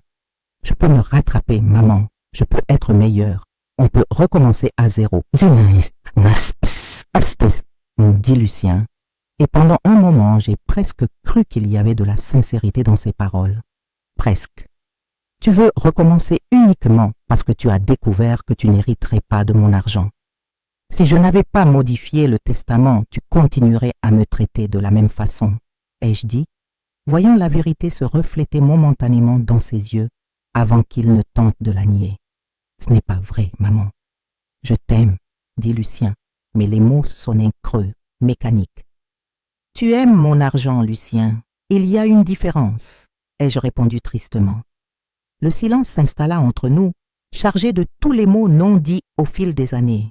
Je peux me rattraper, maman. Je peux être meilleure. On peut recommencer à zéro. Dit Lucien. Et pendant un moment, j'ai presque cru qu'il y avait de la sincérité dans ses paroles. Presque. Tu veux recommencer uniquement parce que tu as découvert que tu n'hériterais pas de mon argent. Si je n'avais pas modifié le testament, tu continuerais à me traiter de la même façon, ai-je dit, voyant la vérité se refléter momentanément dans ses yeux avant qu'il ne tente de la nier. Ce n'est pas vrai, maman. Je t'aime, dit Lucien, mais les mots sonnaient creux, mécaniques. Tu aimes mon argent, Lucien. Il y a une différence, ai-je répondu tristement. Le silence s'installa entre nous, chargé de tous les mots non dits au fil des années.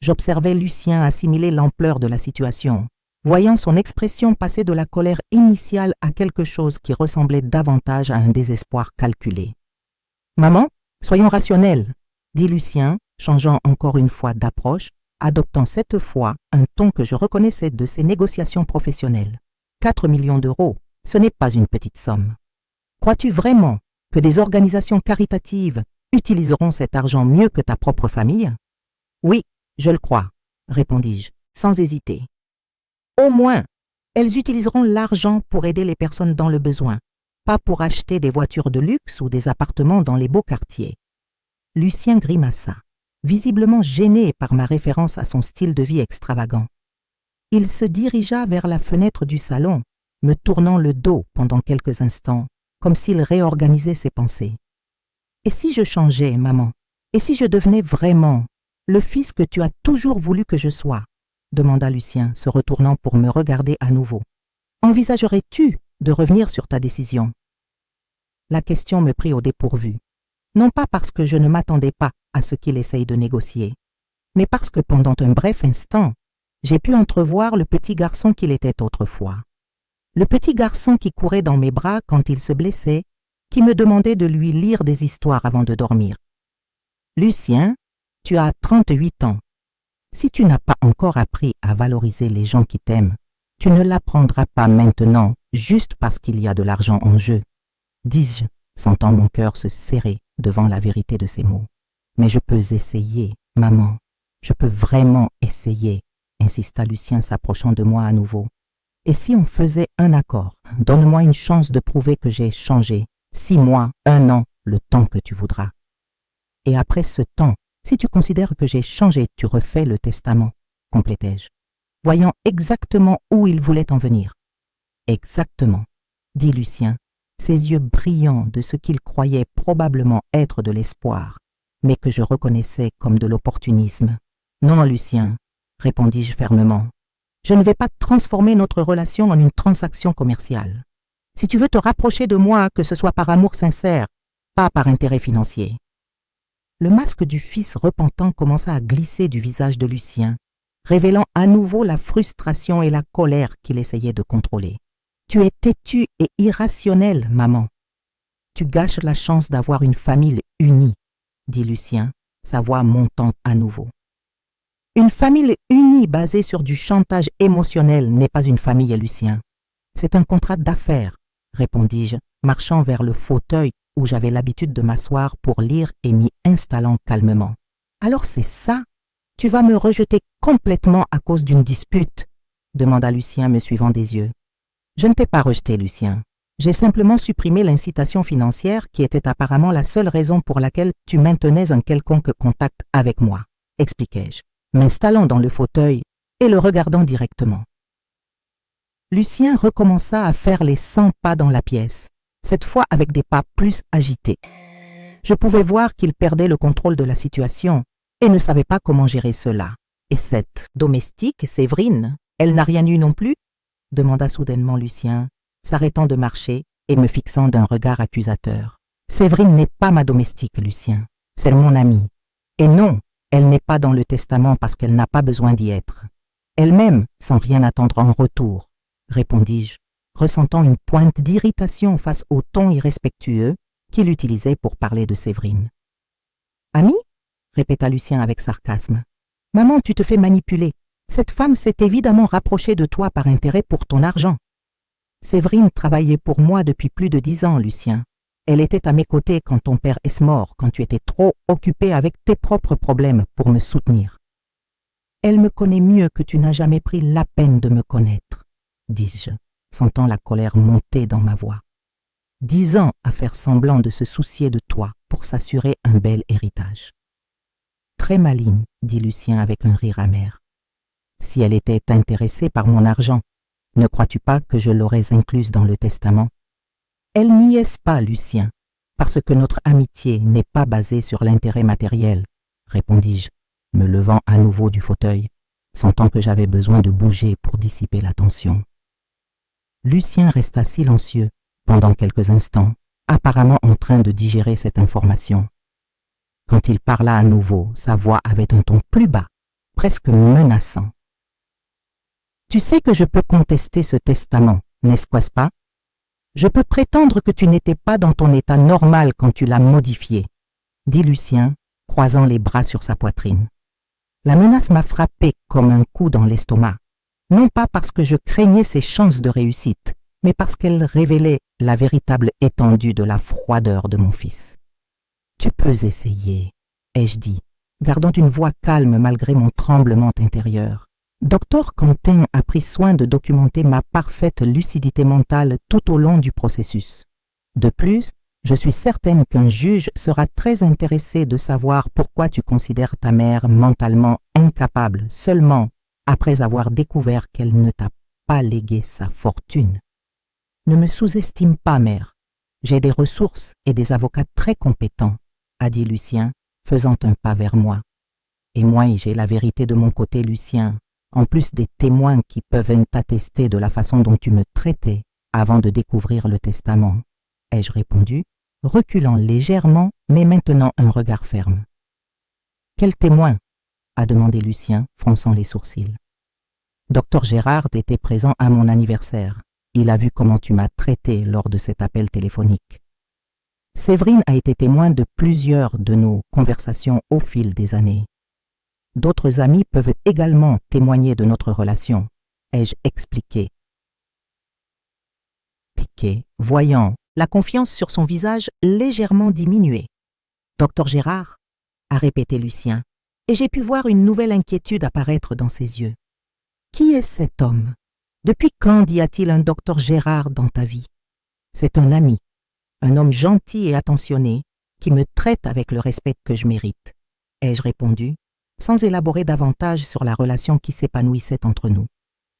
J'observais Lucien assimiler l'ampleur de la situation, voyant son expression passer de la colère initiale à quelque chose qui ressemblait davantage à un désespoir calculé. « Maman, soyons rationnels, » dit Lucien, changeant encore une fois d'approche, adoptant cette fois un ton que je reconnaissais de ses négociations professionnelles. 4 millions d'euros, ce n'est pas une petite somme. Crois-tu vraiment que des organisations caritatives utiliseront cet argent mieux que ta propre famille? Oui, je le crois, répondis-je, sans hésiter. Au moins, elles utiliseront l'argent pour aider les personnes dans le besoin, pas pour acheter des voitures de luxe ou des appartements dans les beaux quartiers. Lucien grimaça, visiblement gêné par ma référence à son style de vie extravagant. Il se dirigea vers la fenêtre du salon, me tournant le dos pendant quelques instants, comme s'il réorganisait ses pensées. « Et si je changeais, maman? Et si je devenais vraiment le fils que tu as toujours voulu que je sois ?» demanda Lucien, se retournant pour me regarder à nouveau. « Envisagerais-tu de revenir sur ta décision ?» La question me prit au dépourvu, non pas parce que je ne m'attendais pas à ce qu'il essaye de négocier, mais parce que pendant un bref instant, j'ai pu entrevoir le petit garçon qu'il était autrefois. Le petit garçon qui courait dans mes bras quand il se blessait, qui me demandait de lui lire des histoires avant de dormir. « Lucien, tu as 38 ans. Si tu n'as pas encore appris à valoriser les gens qui t'aiment, tu ne l'apprendras pas maintenant juste parce qu'il y a de l'argent en jeu, » dis-je, sentant mon cœur se serrer devant la vérité de ces mots. « Mais je peux essayer, maman, je peux vraiment essayer, » insista Lucien s'approchant de moi à nouveau. « Et si on faisait un accord, donne-moi une chance de prouver que j'ai changé, 6 mois, 1 an, le temps que tu voudras. Et après ce temps, si tu considères que j'ai changé, tu refais le testament, complétai-je, voyant exactement où il voulait en venir. « Exactement, » dit Lucien, ses yeux brillants de ce qu'il croyait probablement être de l'espoir, mais que je reconnaissais comme de l'opportunisme. « Non, Lucien, » répondis-je fermement, « je ne vais pas transformer notre relation en une transaction commerciale. Si tu veux te rapprocher de moi, que ce soit par amour sincère, pas par intérêt financier. » Le masque du fils repentant commença à glisser du visage de Lucien, révélant à nouveau la frustration et la colère qu'il essayait de contrôler. « Tu es têtue et irrationnelle, maman. Tu gâches la chance d'avoir une famille unie, » dit Lucien, sa voix montant à nouveau. « Une famille unie basée sur du chantage émotionnel n'est pas une famille, Lucien. C'est un contrat d'affaires, » répondis-je, marchant vers le fauteuil où j'avais l'habitude de m'asseoir pour lire et m'y installant calmement. « Alors c'est ça? Tu vas me rejeter complètement à cause d'une dispute ?» demanda Lucien me suivant des yeux. « Je ne t'ai pas rejeté, Lucien. J'ai simplement supprimé l'incitation financière qui était apparemment la seule raison pour laquelle tu maintenais un quelconque contact avec moi, » expliquai-je, m'installant dans le fauteuil et le regardant directement. Lucien recommença à faire les 100 pas dans la pièce, cette fois avec des pas plus agités. Je pouvais voir qu'il perdait le contrôle de la situation et ne savait pas comment gérer cela. « Et cette domestique, Séverine, elle n'a rien eu non plus ?» demanda soudainement Lucien, s'arrêtant de marcher et me fixant d'un regard accusateur. « Séverine n'est pas ma domestique, Lucien. C'est mon amie. Et non, elle n'est pas dans le testament parce qu'elle n'a pas besoin d'y être. Elle-même, sans rien attendre en retour, » répondis-je, ressentant une pointe d'irritation face au ton irrespectueux qu'il utilisait pour parler de Séverine. « Amie ?» répéta Lucien avec sarcasme. « Maman, tu te fais manipuler. Cette femme s'est évidemment rapprochée de toi par intérêt pour ton argent. Séverine travaillait pour moi depuis plus de 10 ans, Lucien. Elle était à mes côtés quand ton père est mort, quand tu étais trop occupé avec tes propres problèmes pour me soutenir. Elle me connaît mieux que tu n'as jamais pris la peine de me connaître, dis-je, sentant la colère monter dans ma voix. 10 ans à faire semblant de se soucier de toi pour s'assurer un bel héritage. Très maligne, dit Lucien avec un rire amer. Si elle était intéressée par mon argent, ne crois-tu pas que je l'aurais incluse dans le testament? Elle n'y est pas, Lucien, parce que notre amitié n'est pas basée sur l'intérêt matériel, répondis-je, me levant à nouveau du fauteuil, sentant que j'avais besoin de bouger pour dissiper la tension. Lucien resta silencieux pendant quelques instants, apparemment en train de digérer cette information. Quand il parla à nouveau, sa voix avait un ton plus bas, presque menaçant. « Tu sais que je peux contester ce testament, n'est-ce pas? Je peux prétendre que tu n'étais pas dans ton état normal quand tu l'as modifié, » dit Lucien, croisant les bras sur sa poitrine. La menace m'a frappé comme un coup dans l'estomac, non pas parce que je craignais ses chances de réussite, mais parce qu'elle révélait la véritable étendue de la froideur de mon fils. « Tu peux essayer », ai-je dit, gardant une voix calme malgré mon tremblement intérieur. Dr Quentin a pris soin de documenter ma parfaite lucidité mentale tout au long du processus. De plus, je suis certaine qu'un juge sera très intéressé de savoir pourquoi tu considères ta mère mentalement incapable seulement après avoir découvert qu'elle ne t'a pas légué sa fortune. Ne me sous-estime pas, mère. J'ai des ressources et des avocats très compétents, a dit Lucien, faisant un pas vers moi. Et moi, j'ai la vérité de mon côté, Lucien, en plus des témoins qui peuvent attester de la façon dont tu me traitais avant de découvrir le testament, ai-je répondu, reculant légèrement, mais maintenant un regard ferme. Quel témoin? A demandé Lucien, fronçant les sourcils. Dr Gérard était présent à mon anniversaire. Il a vu comment tu m'as traité lors de cet appel téléphonique. Séverine a été témoin de plusieurs de nos conversations au fil des années. D'autres amis peuvent également témoigner de notre relation, ai-je expliqué. Tiquet, voyant la confiance sur son visage légèrement diminuer. Dr Gérard, a répété Lucien, et j'ai pu voir une nouvelle inquiétude apparaître dans ses yeux. Qui est cet homme? Depuis quand y a-t-il un docteur Gérard dans ta vie? C'est un ami, un homme gentil et attentionné qui me traite avec le respect que je mérite, ai-je répondu, sans élaborer davantage sur la relation qui s'épanouissait entre nous.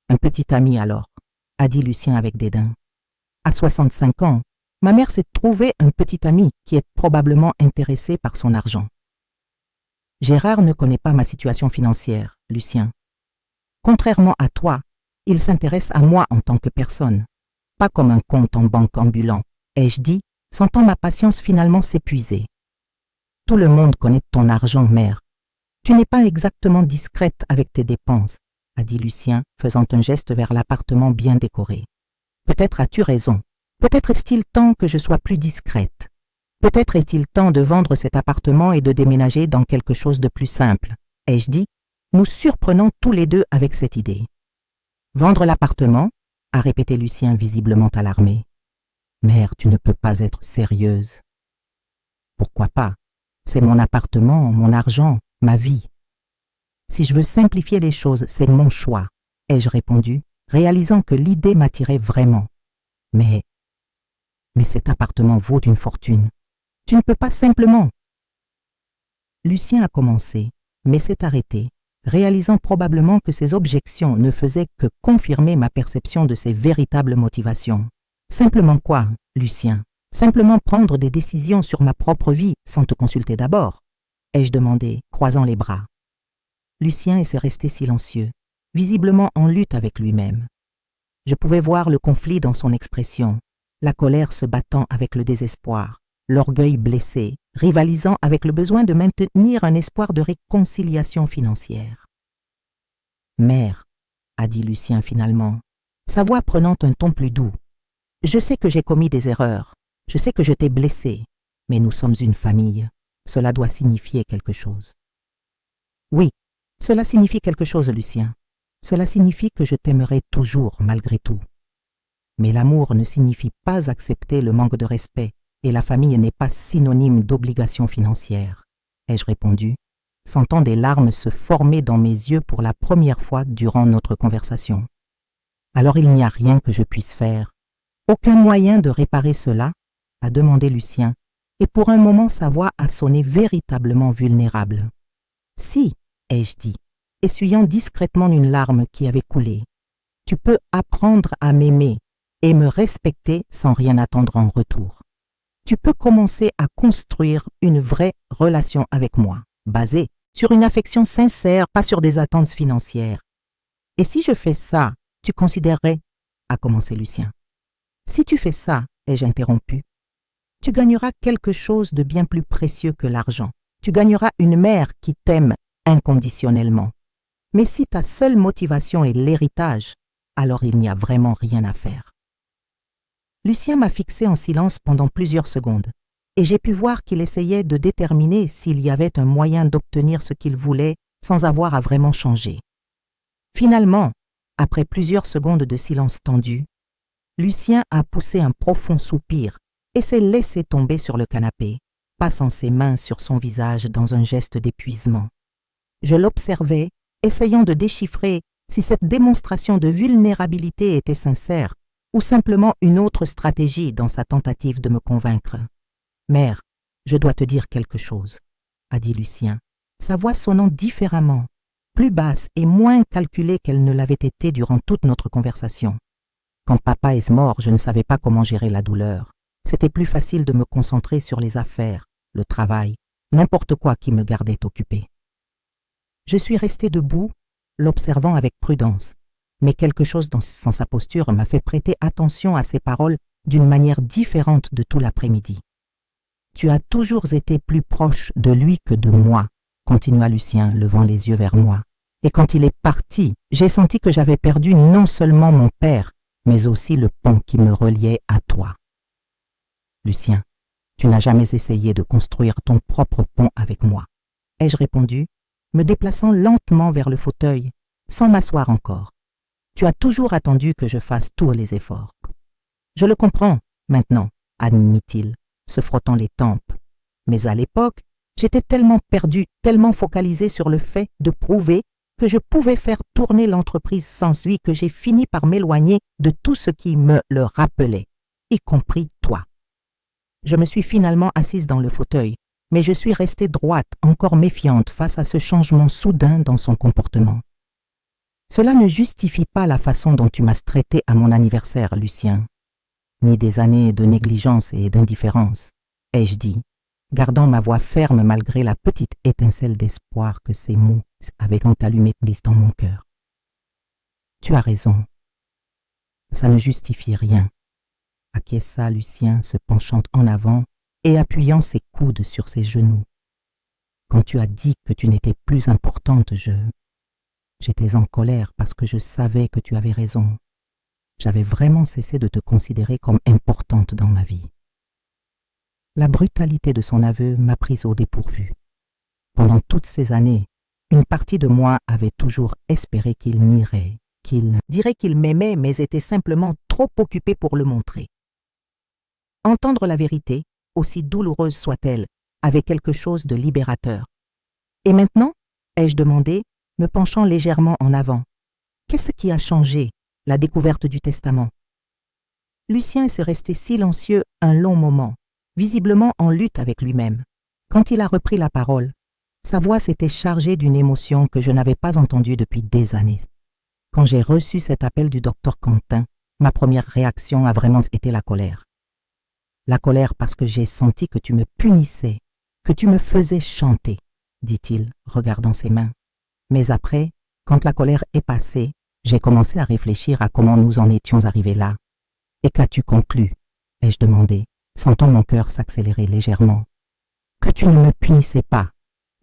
Un petit ami alors, a dit Lucien avec dédain. À 65 ans, ma mère s'est trouvée un petit ami qui est probablement intéressé par son argent. Gérard ne connaît pas ma situation financière, Lucien. Contrairement à toi, il s'intéresse à moi en tant que personne, pas comme un compte en banque ambulant, ai-je dit, sentant ma patience finalement s'épuiser. Tout le monde connaît ton argent, mère. Tu n'es pas exactement discrète avec tes dépenses, a dit Lucien, faisant un geste vers l'appartement bien décoré. Peut-être as-tu raison. Peut-être est-il temps que je sois plus discrète. Peut-être est-il temps de vendre cet appartement et de déménager dans quelque chose de plus simple, ai-je dit, nous surprenant tous les deux avec cette idée. Vendre l'appartement, a répété Lucien visiblement alarmé. Mère, tu ne peux pas être sérieuse. Pourquoi pas? C'est mon appartement, mon argent, ma vie. Si je veux simplifier les choses, c'est mon choix, ai-je répondu, réalisant que l'idée m'attirait vraiment. Mais cet appartement vaut une fortune. Tu ne peux pas simplement. Lucien a commencé, mais s'est arrêté, réalisant probablement que ses objections ne faisaient que confirmer ma perception de ses véritables motivations. Simplement quoi, Lucien? Simplement prendre des décisions sur ma propre vie sans te consulter d'abord, ai-je demandé, croisant les bras. Lucien était resté silencieux, visiblement en lutte avec lui-même. Je pouvais voir le conflit dans son expression, la colère se battant avec le désespoir, l'orgueil blessé, rivalisant avec le besoin de maintenir un espoir de réconciliation financière. « Mère, » a dit Lucien finalement, sa voix prenant un ton plus doux, « je sais que j'ai commis des erreurs, je sais que je t'ai blessé, mais nous sommes une famille, cela doit signifier quelque chose. » Oui, cela signifie quelque chose, Lucien. Cela signifie que je t'aimerai toujours malgré tout. Mais l'amour ne signifie pas accepter le manque de respect et la famille n'est pas synonyme d'obligation financière, ai-je répondu, sentant des larmes se former dans mes yeux pour la première fois durant notre conversation. Alors il n'y a rien que je puisse faire, aucun moyen de réparer cela, a demandé Lucien, et pour un moment sa voix a sonné véritablement vulnérable. Si, ai-je dit, essuyant discrètement une larme qui avait coulé, tu peux apprendre à m'aimer et me respecter sans rien attendre en retour. Tu peux commencer à construire une vraie relation avec moi, basée sur une affection sincère, pas sur des attentes financières. Et si je fais ça, tu considérerais, a commencé Lucien. Si tu fais ça, ai-je interrompu, tu gagneras quelque chose de bien plus précieux que l'argent. Tu gagneras une mère qui t'aime inconditionnellement. Mais si ta seule motivation est l'héritage, alors il n'y a vraiment rien à faire. Lucien m'a fixé en silence pendant plusieurs secondes, et j'ai pu voir qu'il essayait de déterminer s'il y avait un moyen d'obtenir ce qu'il voulait sans avoir à vraiment changer. Finalement, après plusieurs secondes de silence tendu, Lucien a poussé un profond soupir et s'est laissé tomber sur le canapé, passant ses mains sur son visage dans un geste d'épuisement. Je l'observais, essayant de déchiffrer si cette démonstration de vulnérabilité était sincère ou simplement une autre stratégie dans sa tentative de me convaincre. « Mère, je dois te dire quelque chose, » a dit Lucien, sa voix sonnant différemment, plus basse et moins calculée qu'elle ne l'avait été durant toute notre conversation. Quand papa est mort, je ne savais pas comment gérer la douleur. C'était plus facile de me concentrer sur les affaires, le travail, n'importe quoi qui me gardait occupé. Je suis resté debout, l'observant avec prudence, mais quelque chose dans sa posture m'a fait prêter attention à ses paroles d'une manière différente de tout l'après-midi. « Tu as toujours été plus proche de lui que de moi, » continua Lucien, levant les yeux vers moi. « Et quand il est parti, j'ai senti que j'avais perdu non seulement mon père, mais aussi le pont qui me reliait à toi. Lucien, tu n'as jamais essayé de construire ton propre pont avec moi, » ai-je répondu, me déplaçant lentement vers le fauteuil, sans m'asseoir encore. « Tu as toujours attendu que je fasse tous les efforts. »« Je le comprends, maintenant, » admit-il, se frottant les tempes. « Mais à l'époque, j'étais tellement perdu, tellement focalisé sur le fait de prouver que je pouvais faire tourner l'entreprise sans lui que j'ai fini par m'éloigner de tout ce qui me le rappelait, y compris toi. » Je me suis finalement assise dans le fauteuil, mais je suis restée droite, encore méfiante face à ce changement soudain dans son comportement. « Cela ne justifie pas la façon dont tu m'as traité à mon anniversaire, Lucien, ni des années de négligence et d'indifférence, » ai-je dit, gardant ma voix ferme malgré la petite étincelle d'espoir que ces mots avaient allumé dans mon cœur. « Tu as raison. Ça ne justifie rien, » acquiesça Lucien, se penchant en avant et appuyant ses coudes sur ses genoux. « Quand tu as dit que tu n'étais plus importante, j'étais en colère parce que je savais que tu avais raison. J'avais vraiment cessé de te considérer comme importante dans ma vie. » La brutalité de son aveu m'a prise au dépourvu. Pendant toutes ces années, une partie de moi avait toujours espéré qu'il nierait, qu'il dirait qu'il m'aimait mais était simplement trop occupé pour le montrer. Entendre la vérité, aussi douloureuse soit-elle, avait quelque chose de libérateur. « Et maintenant ?» ai-je demandé, me penchant légèrement en avant. « Qu'est-ce qui a changé, la découverte du testament ?» Lucien s'est resté silencieux un long moment, visiblement en lutte avec lui-même. Quand il a repris la parole, sa voix s'était chargée d'une émotion que je n'avais pas entendue depuis des années. Quand j'ai reçu cet appel du docteur Quentin, ma première réaction a vraiment été la colère. La colère parce que j'ai senti que tu me punissais, que tu me faisais chanter, dit-il, regardant ses mains. Mais après, quand la colère est passée, j'ai commencé à réfléchir à comment nous en étions arrivés là. « Et qu'as-tu conclu ?» ai-je demandé, sentant mon cœur s'accélérer légèrement. « Que tu ne me punissais pas.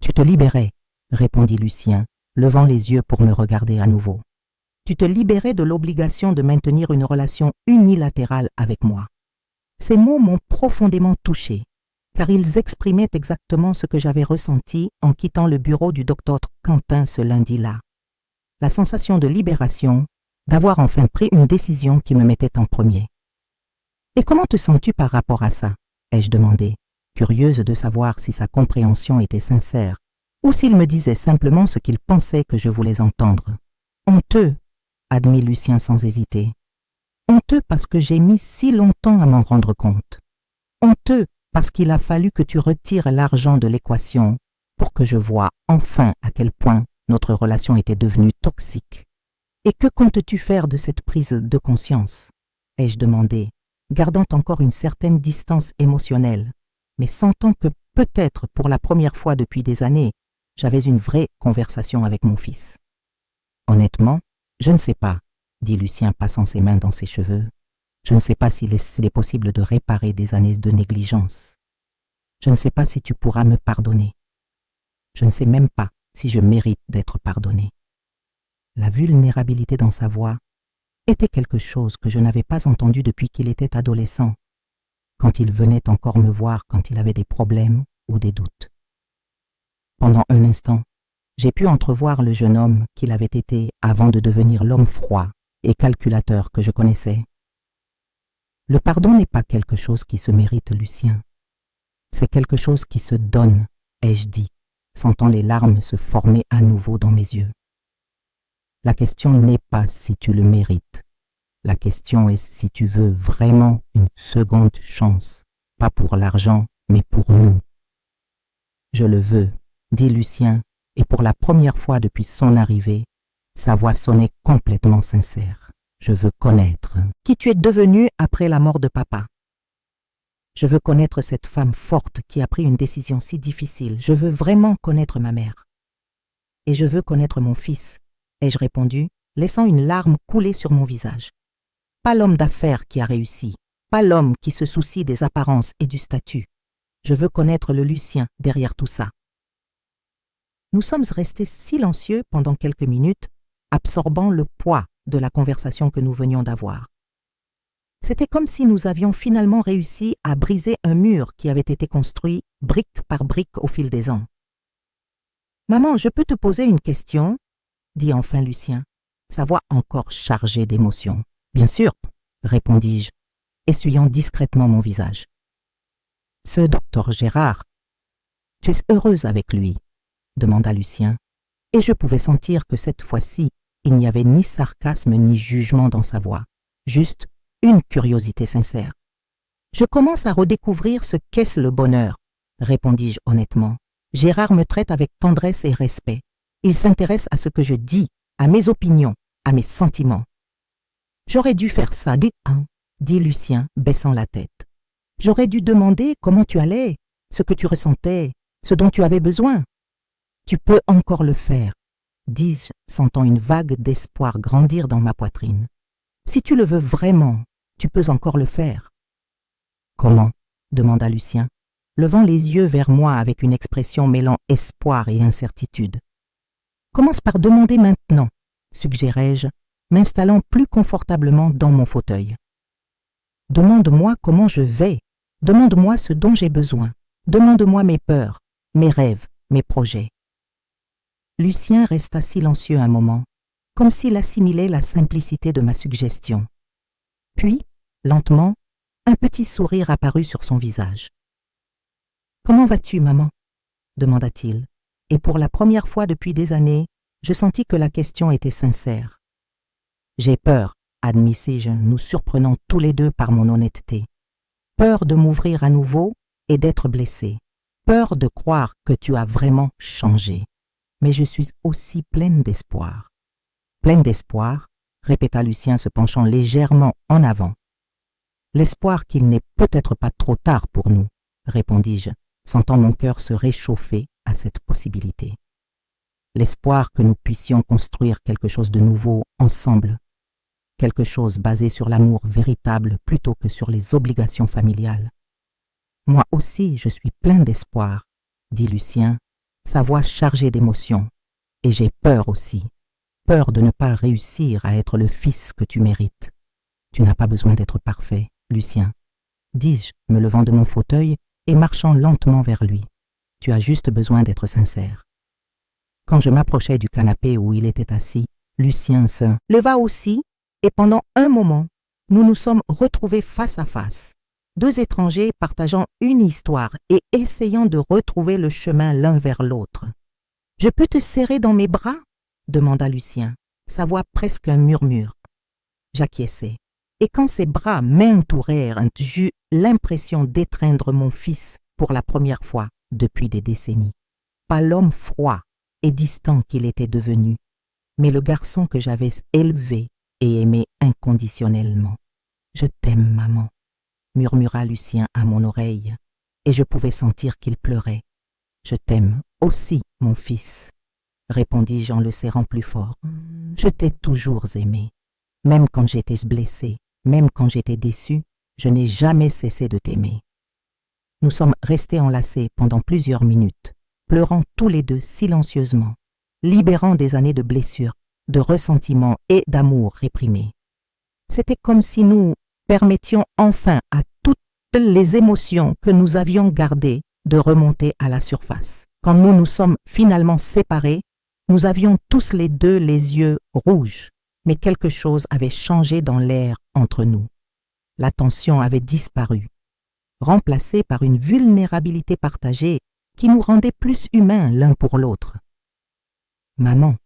Tu te libérais, » répondit Lucien, levant les yeux pour me regarder à nouveau. « Tu te libérais de l'obligation de maintenir une relation unilatérale avec moi. » Ces mots m'ont profondément touché, car ils exprimaient exactement ce que j'avais ressenti en quittant le bureau du docteur Quentin ce lundi-là. La sensation de libération, d'avoir enfin pris une décision qui me mettait en premier. « Et comment te sens-tu par rapport à ça ?» ai-je demandé, curieuse de savoir si sa compréhension était sincère ou s'il me disait simplement ce qu'il pensait que je voulais entendre. « Honteux », admit Lucien sans hésiter. « Honteux parce que j'ai mis si longtemps à m'en rendre compte. Honteux parce qu'il a fallu que tu retires l'argent de l'équation pour que je voie enfin à quel point notre relation était devenue toxique. Et que comptes-tu faire de cette prise de conscience ?» ai-je demandé, gardant encore une certaine distance émotionnelle, mais sentant que peut-être pour la première fois depuis des années, j'avais une vraie conversation avec mon fils. « Honnêtement, je ne sais pas, » dit Lucien passant ses mains dans ses cheveux. « Je ne sais pas s'il est possible de réparer des années de négligence. Je ne sais pas si tu pourras me pardonner. Je ne sais même pas si je mérite d'être pardonné. » La vulnérabilité dans sa voix était quelque chose que je n'avais pas entendu depuis qu'il était adolescent, quand il venait encore me voir quand il avait des problèmes ou des doutes. Pendant un instant, j'ai pu entrevoir le jeune homme qu'il avait été avant de devenir l'homme froid et calculateur que je connaissais. Le pardon n'est pas quelque chose qui se mérite, Lucien. C'est quelque chose qui se donne, ai-je dit, sentant les larmes se former à nouveau dans mes yeux. La question n'est pas si tu le mérites. La question est si tu veux vraiment une seconde chance, pas pour l'argent, mais pour nous. Je le veux, dit Lucien, et pour la première fois depuis son arrivée, sa voix sonnait complètement sincère. Je veux connaître qui tu es devenu après la mort de papa. Je veux connaître cette femme forte qui a pris une décision si difficile. Je veux vraiment connaître ma mère. Et je veux connaître mon fils, ai-je répondu, laissant une larme couler sur mon visage. Pas l'homme d'affaires qui a réussi, pas l'homme qui se soucie des apparences et du statut. Je veux connaître le Lucien derrière tout ça. Nous sommes restés silencieux pendant quelques minutes, absorbant le poids de la conversation que nous venions d'avoir. C'était comme si nous avions finalement réussi à briser un mur qui avait été construit brique par brique au fil des ans. « Maman, je peux te poser une question ?» dit enfin Lucien, sa voix encore chargée d'émotion. « Bien sûr, » répondis-je, essuyant discrètement mon visage. « Ce docteur Gérard, tu es heureuse avec lui ?» demanda Lucien, et je pouvais sentir que cette fois-ci, il n'y avait ni sarcasme ni jugement dans sa voix, juste une curiosité sincère. « Je commence à redécouvrir ce qu'est le bonheur, » répondis-je honnêtement. « Gérard me traite avec tendresse et respect. Il s'intéresse à ce que je dis, à mes opinions, à mes sentiments. »« J'aurais dû faire ça, dit Lucien, baissant la tête. « J'aurais dû demander comment tu allais, ce que tu ressentais, ce dont tu avais besoin. »« Tu peux encore le faire, » dis-je, sentant une vague d'espoir grandir dans ma poitrine. « Si tu le veux vraiment, tu peux encore le faire. »« Comment ?» demanda Lucien, levant les yeux vers moi avec une expression mêlant espoir et incertitude. « Commence par demander maintenant, » suggérai-je, m'installant plus confortablement dans mon fauteuil. « Demande-moi comment je vais, demande-moi ce dont j'ai besoin, demande-moi mes peurs, mes rêves, mes projets. » Lucien resta silencieux un moment, comme s'il assimilait la simplicité de ma suggestion. Puis, lentement, un petit sourire apparut sur son visage. « Comment vas-tu, maman ?» demanda-t-il, et pour la première fois depuis des années, je sentis que la question était sincère. « J'ai peur, » admissai-je, nous surprenant tous les deux par mon honnêteté. Peur de m'ouvrir à nouveau et d'être blessé. Peur de croire que tu as vraiment changé. Mais je suis aussi pleine d'espoir. Pleine d'espoir, répéta Lucien se penchant légèrement en avant. L'espoir qu'il n'est peut-être pas trop tard pour nous, répondis-je, sentant mon cœur se réchauffer à cette possibilité. L'espoir que nous puissions construire quelque chose de nouveau ensemble, quelque chose basé sur l'amour véritable plutôt que sur les obligations familiales. Moi aussi, je suis plein d'espoir, dit Lucien, sa voix chargée d'émotion, et j'ai peur aussi, peur de ne pas réussir à être le fils que tu mérites. Tu n'as pas besoin d'être parfait, Lucien, dis-je, me levant de mon fauteuil et marchant lentement vers lui. Tu as juste besoin d'être sincère. Quand je m'approchais du canapé où il était assis, Lucien se leva aussi, et pendant un moment, nous nous sommes retrouvés face à face. Deux étrangers partageant une histoire et essayant de retrouver le chemin l'un vers l'autre. « Je peux te serrer dans mes bras ?» demanda Lucien, sa voix presque un murmure. J'acquiesçai, et quand ses bras m'entourèrent, j'eus l'impression d'étreindre mon fils pour la première fois depuis des décennies. Pas l'homme froid et distant qu'il était devenu, mais le garçon que j'avais élevé et aimé inconditionnellement. « Je t'aime, maman », murmura Lucien à mon oreille, et je pouvais sentir qu'il pleurait. « Je t'aime aussi, mon fils », répondis-je en le serrant plus fort. « Je t'ai toujours aimé. Même quand j'étais blessé, même quand j'étais déçu, je n'ai jamais cessé de t'aimer. » Nous sommes restés enlacés pendant plusieurs minutes, pleurant tous les deux silencieusement, libérant des années de blessures, de ressentiments et d'amour réprimés. C'était comme si nous permettions enfin à toutes les émotions que nous avions gardées de remonter à la surface. Quand nous nous sommes finalement séparés, nous avions tous les deux les yeux rouges, mais quelque chose avait changé dans l'air entre nous. la tension avait disparu, remplacée par une vulnérabilité partagée qui nous rendait plus humains l'un pour l'autre. « Maman, »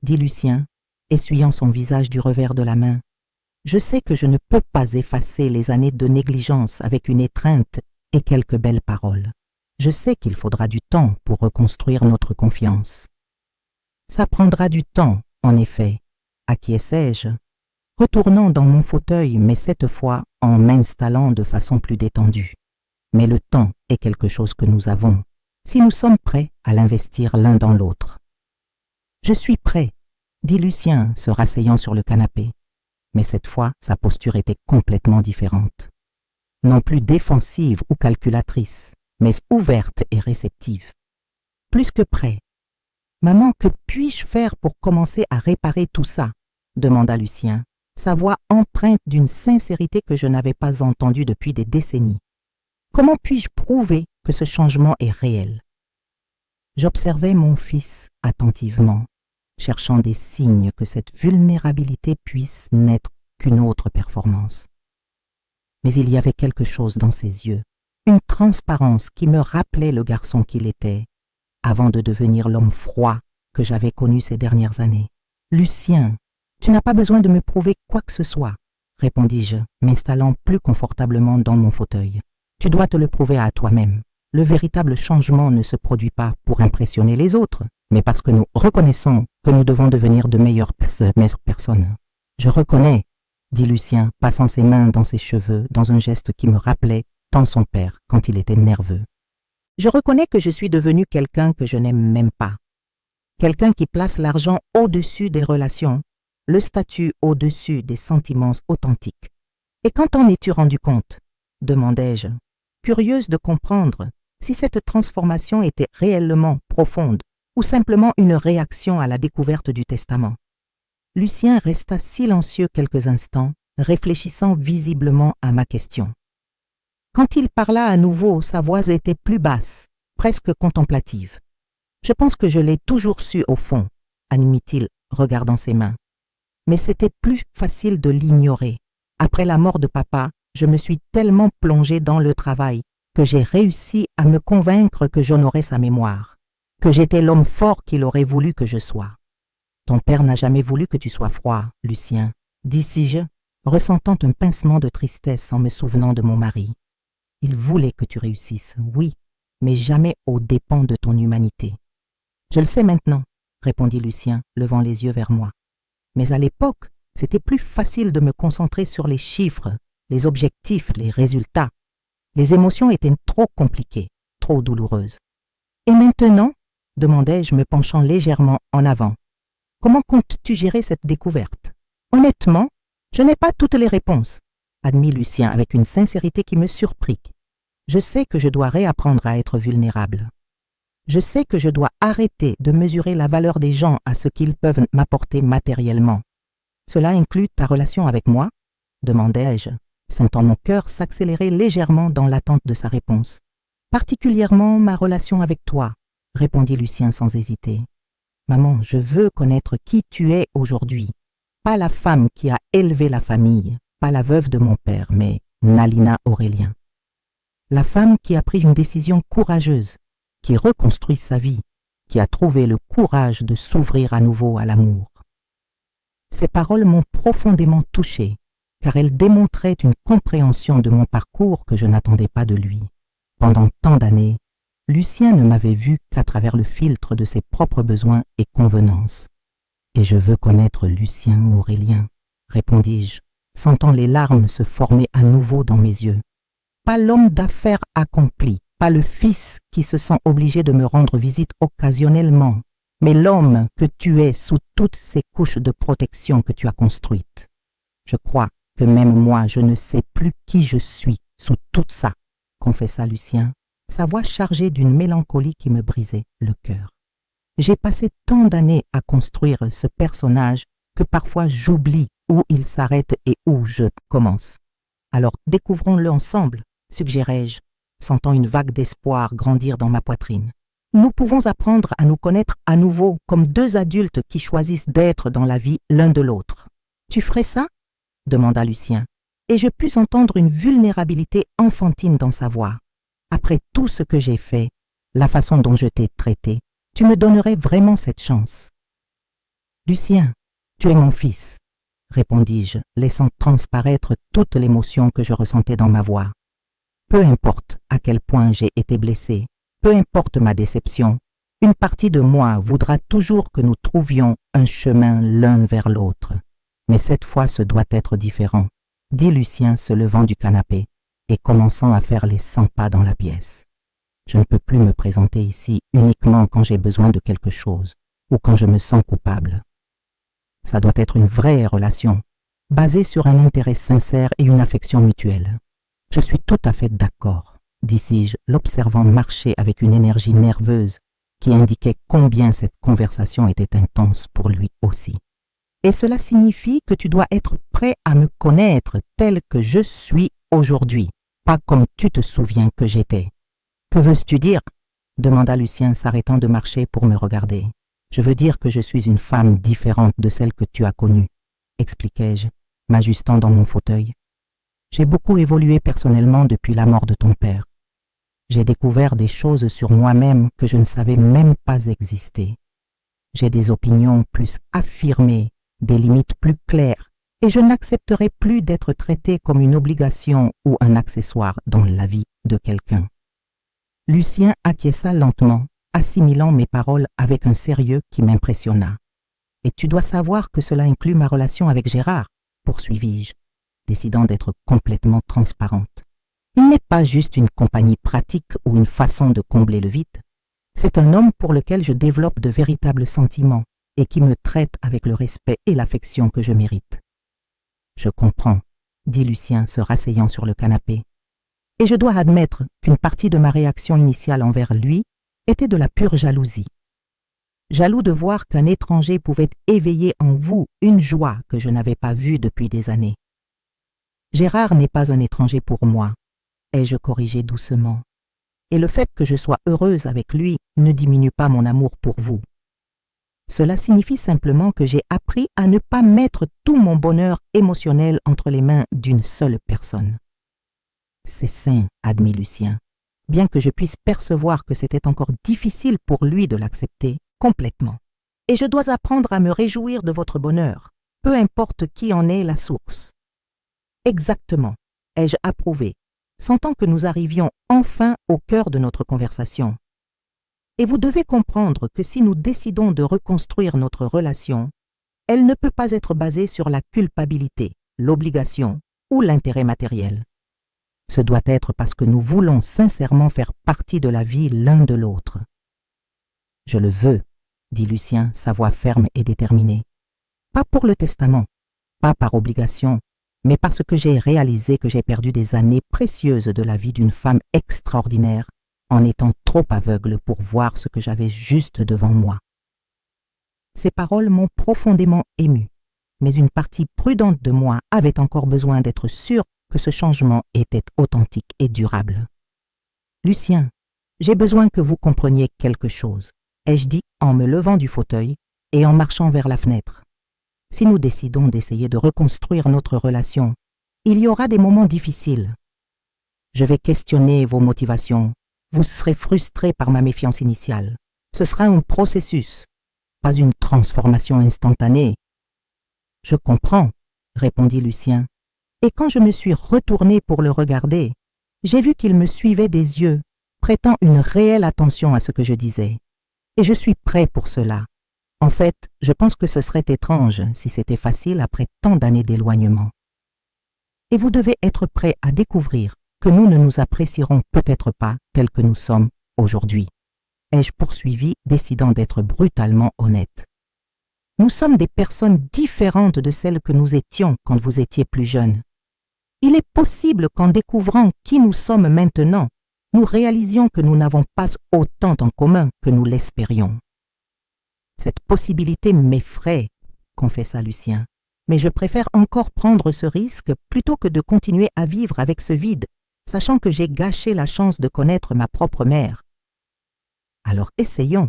dit Lucien, essuyant son visage du revers de la main, « je sais que je ne peux pas effacer les années de négligence avec une étreinte et quelques belles paroles. Je sais qu'il faudra du temps pour reconstruire notre confiance. » « Ça prendra du temps, en effet, » acquiesçai-je, retournant dans mon fauteuil, mais cette fois en m'installant de façon plus détendue. Mais le temps est quelque chose que nous avons, si nous sommes prêts à l'investir l'un dans l'autre. « Je suis prêt, » dit Lucien, se rasseyant sur le canapé. Mais cette fois, sa posture était complètement différente. Non plus défensive ou calculatrice, mais ouverte et réceptive. Plus que prêt. « Maman, que puis-je faire pour commencer à réparer tout ça ?» demanda Lucien, sa voix empreinte d'une sincérité que je n'avais pas entendue depuis des décennies. « Comment puis-je prouver que ce changement est réel ?» J'observais mon fils attentivement, cherchant des signes que cette vulnérabilité puisse n'être qu'une autre performance. Mais il y avait quelque chose dans ses yeux, une transparence qui me rappelait le garçon qu'il était, avant de devenir l'homme froid que j'avais connu ces dernières années. « Lucien, tu n'as pas besoin de me prouver quoi que ce soit, » répondis-je, m'installant plus confortablement dans mon fauteuil. « Tu dois te le prouver à toi-même. Le véritable changement ne se produit pas pour impressionner les autres, mais parce que nous reconnaissons que nous devons devenir de meilleures personnes. »« Je reconnais, » dit Lucien, passant ses mains dans ses cheveux dans un geste qui me rappelait tant son père quand il était nerveux. « Je reconnais que je suis devenu quelqu'un que je n'aime même pas. Quelqu'un qui place l'argent au-dessus des relations, le statut au-dessus des sentiments authentiques. Et quand t'en es-tu rendu compte ?» demandai-je, curieuse de comprendre si cette transformation était réellement profonde ou simplement une réaction à la découverte du testament. Lucien resta silencieux quelques instants, réfléchissant visiblement à ma question. Quand il parla à nouveau, sa voix était plus basse, presque contemplative. « Je pense que je l'ai toujours su au fond, » admit-il, regardant ses mains. Mais c'était plus facile de l'ignorer. Après la mort de papa, je me suis tellement plongée dans le travail que j'ai réussi à me convaincre que j'honorais sa mémoire, que j'étais l'homme fort qu'il aurait voulu que je sois. « Ton père n'a jamais voulu que tu sois froid, Lucien, » dis-je, ressentant un pincement de tristesse en me souvenant de mon mari. « Il voulait que tu réussisses, oui, mais jamais aux dépens de ton humanité. »« Je le sais maintenant, » répondit Lucien, levant les yeux vers moi. « Mais à l'époque, c'était plus facile de me concentrer sur les chiffres, les objectifs, les résultats. Les émotions étaient trop compliquées, trop douloureuses. »« Et maintenant ?» demandai-je, me penchant légèrement en avant. « Comment comptes-tu gérer cette découverte ? Honnêtement, je n'ai pas toutes les réponses, » admit Lucien avec une sincérité qui me surprit. « Je sais que je dois réapprendre à être vulnérable. Je sais que je dois arrêter de mesurer la valeur des gens à ce qu'ils peuvent m'apporter matériellement. Cela inclut ta relation avec moi ?» demandai-je, sentant mon cœur s'accélérer légèrement dans l'attente de sa réponse. « Particulièrement ma relation avec toi, » répondit Lucien sans hésiter. « Maman, je veux connaître qui tu es aujourd'hui. Pas la femme qui a élevé la famille, pas la veuve de mon père, mais Nalina Aurélien. La femme qui a pris une décision courageuse, qui reconstruit sa vie, qui a trouvé le courage de s'ouvrir à nouveau à l'amour. » Ces paroles m'ont profondément touché, car elles démontraient une compréhension de mon parcours que je n'attendais pas de lui. Pendant tant d'années, Lucien ne m'avait vu qu'à travers le filtre de ses propres besoins et convenances. « Et je veux connaître Lucien Aurélien, » répondis-je, sentant les larmes se former à nouveau dans mes yeux. Pas l'homme d'affaires accompli, pas le fils qui se sent obligé de me rendre visite occasionnellement, mais l'homme que tu es sous toutes ces couches de protection que tu as construites. Je crois que même moi, je ne sais plus qui je suis sous tout ça, confessa Lucien, sa voix chargée d'une mélancolie qui me brisait le cœur. J'ai passé tant d'années à construire ce personnage que parfois j'oublie où il s'arrête et où je commence. Alors découvrons-le ensemble, suggérai-je, sentant une vague d'espoir grandir dans ma poitrine. Nous pouvons apprendre à nous connaître à nouveau comme deux adultes qui choisissent d'être dans la vie l'un de l'autre. « Tu ferais ça ?» demanda Lucien, et je pus entendre une vulnérabilité enfantine dans sa voix. Après tout ce que j'ai fait, la façon dont je t'ai traité, tu me donnerais vraiment cette chance. Lucien, tu es mon fils, répondis-je, laissant transparaître toute l'émotion que je ressentais dans ma voix. Peu importe à quel point j'ai été blessé, peu importe ma déception, une partie de moi voudra toujours que nous trouvions un chemin l'un vers l'autre. Mais cette fois, ce doit être différent, dit Lucien se levant du canapé et commençant à faire les 100 pas dans la pièce. Je ne peux plus me présenter ici uniquement quand j'ai besoin de quelque chose ou quand je me sens coupable. Ça doit être une vraie relation, basée sur un intérêt sincère et une affection mutuelle. Je suis tout à fait d'accord, dis-je, l'observant marcher avec une énergie nerveuse qui indiquait combien cette conversation était intense pour lui aussi. Et cela signifie que tu dois être prêt à me connaître tel que je suis aujourd'hui, pas comme tu te souviens que j'étais. Que veux-tu dire? Demanda Lucien s'arrêtant de marcher pour me regarder. Je veux dire que je suis une femme différente de celle que tu as connue, expliquai-je, m'ajustant dans mon fauteuil. J'ai beaucoup évolué personnellement depuis la mort de ton père. J'ai découvert des choses sur moi-même que je ne savais même pas exister. J'ai des opinions plus affirmées, des limites plus claires, et je n'accepterai plus d'être traité comme une obligation ou un accessoire dans la vie de quelqu'un. Lucien acquiesça lentement, assimilant mes paroles avec un sérieux qui m'impressionna. « Et tu dois savoir que cela inclut ma relation avec Gérard, poursuivis-je, décidant d'être complètement transparente. Il n'est pas juste une compagnie pratique ou une façon de combler le vide. C'est un homme pour lequel je développe de véritables sentiments et qui me traite avec le respect et l'affection que je mérite. »« Je comprends, » dit Lucien se rasseyant sur le canapé. « Et je dois admettre qu'une partie de ma réaction initiale envers lui était de la pure jalousie. Jaloux de voir qu'un étranger pouvait éveiller en vous une joie que je n'avais pas vue depuis des années. Gérard n'est pas un étranger pour moi, ai-je corrigé doucement, et le fait que je sois heureuse avec lui ne diminue pas mon amour pour vous. Cela signifie simplement que j'ai appris à ne pas mettre tout mon bonheur émotionnel entre les mains d'une seule personne. C'est sain, admit Lucien, bien que je puisse percevoir que c'était encore difficile pour lui de l'accepter complètement. Et je dois apprendre à me réjouir de votre bonheur, peu importe qui en est la source. Exactement, ai-je approuvé, sentant que nous arrivions enfin au cœur de notre conversation. Et vous devez comprendre que si nous décidons de reconstruire notre relation, elle ne peut pas être basée sur la culpabilité, l'obligation ou l'intérêt matériel. Ce doit être parce que nous voulons sincèrement faire partie de la vie l'un de l'autre. « Je le veux, » dit Lucien, sa voix ferme et déterminée. « Pas pour le testament, pas par obligation, mais parce que j'ai réalisé que j'ai perdu des années précieuses de la vie d'une femme extraordinaire en étant trop aveugle pour voir ce que j'avais juste devant moi. » Ces paroles m'ont profondément ému, mais une partie prudente de moi avait encore besoin d'être sûre que ce changement était authentique et durable. « Lucien, j'ai besoin que vous compreniez quelque chose, » ai-je dit en me levant du fauteuil et en marchant vers la fenêtre. « Si nous décidons d'essayer de reconstruire notre relation, il y aura des moments difficiles. Je vais questionner vos motivations. Vous serez frustré par ma méfiance initiale. Ce sera un processus, pas une transformation instantanée. »« Je comprends, » répondit Lucien. Et quand je me suis retournée pour le regarder, j'ai vu qu'il me suivait des yeux, prêtant une réelle attention à ce que je disais. Et je suis prêt pour cela. En fait, je pense que ce serait étrange si c'était facile après tant d'années d'éloignement. Et vous devez être prêt à découvrir que nous ne nous apprécierons peut-être pas tels que nous sommes aujourd'hui, ai-je poursuivi, décidant d'être brutalement honnête. Nous sommes des personnes différentes de celles que nous étions quand vous étiez plus jeunes. Il est possible qu'en découvrant qui nous sommes maintenant, nous réalisions que nous n'avons pas autant en commun que nous l'espérions. Cette possibilité m'effraie, confessa Lucien, mais je préfère encore prendre ce risque plutôt que de continuer à vivre avec ce vide, sachant que j'ai gâché la chance de connaître ma propre mère. Alors essayons,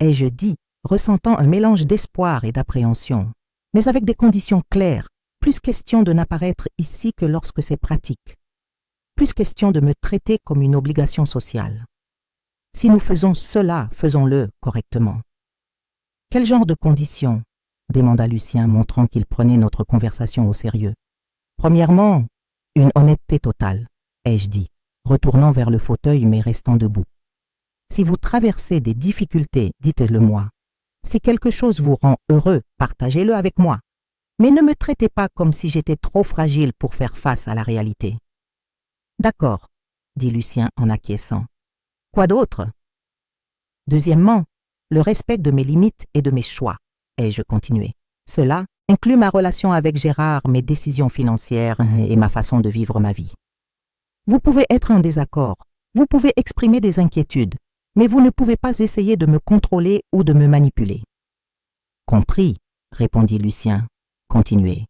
ai-je dit, ressentant un mélange d'espoir et d'appréhension, mais avec des conditions claires, Plus question de n'apparaître ici que lorsque c'est pratique. Plus question de me traiter comme une obligation sociale. Si nous faisons cela, faisons-le correctement. Quel genre de conditions ? Demanda Lucien, montrant qu'il prenait notre conversation au sérieux. Premièrement, une honnêteté totale, ai-je dit, retournant vers le fauteuil mais restant debout. Si vous traversez des difficultés, dites-le moi. Si quelque chose vous rend heureux, partagez-le avec moi. Mais ne me traitez pas comme si j'étais trop fragile pour faire face à la réalité. D'accord, dit Lucien en acquiesçant. Quoi d'autre? Deuxièmement, le respect de mes limites et de mes choix, ai-je continué. Cela inclut ma relation avec Gérard, mes décisions financières et ma façon de vivre ma vie. Vous pouvez être en désaccord, vous pouvez exprimer des inquiétudes, mais vous ne pouvez pas essayer de me contrôler ou de me manipuler. Compris, répondit Lucien. Continuez.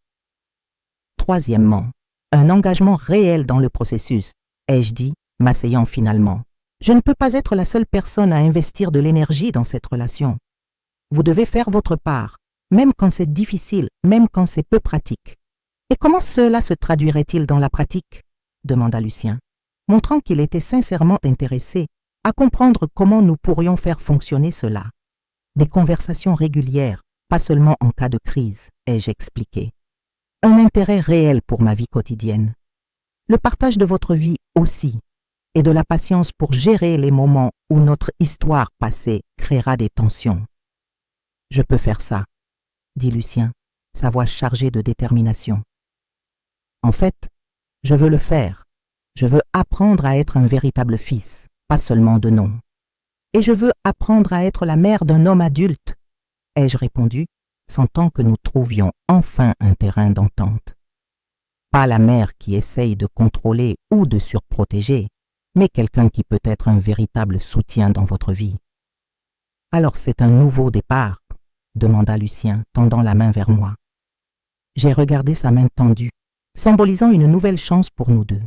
Troisièmement, un engagement réel dans le processus, ai-je dit, m'asseyant finalement. Je ne peux pas être la seule personne à investir de l'énergie dans cette relation. Vous devez faire votre part, même quand c'est difficile, même quand c'est peu pratique. Et comment cela se traduirait-il dans la pratique? Demanda Lucien, montrant qu'il était sincèrement intéressé à comprendre comment nous pourrions faire fonctionner cela. Des conversations régulières, pas seulement en cas de crise, ai-je expliqué. Un intérêt réel pour ma vie quotidienne. Le partage de votre vie aussi, et de la patience pour gérer les moments où notre histoire passée créera des tensions. Je peux faire ça, dit Lucien, sa voix chargée de détermination. En fait, je veux le faire. Je veux apprendre à être un véritable fils, pas seulement de nom. Et je veux apprendre à être la mère d'un homme adulte, ai-je répondu, sentant que nous trouvions enfin un terrain d'entente. Pas la mère qui essaye de contrôler ou de surprotéger, mais quelqu'un qui peut être un véritable soutien dans votre vie. Alors c'est un nouveau départ, demanda Lucien, tendant la main vers moi. J'ai regardé sa main tendue, symbolisant une nouvelle chance pour nous deux.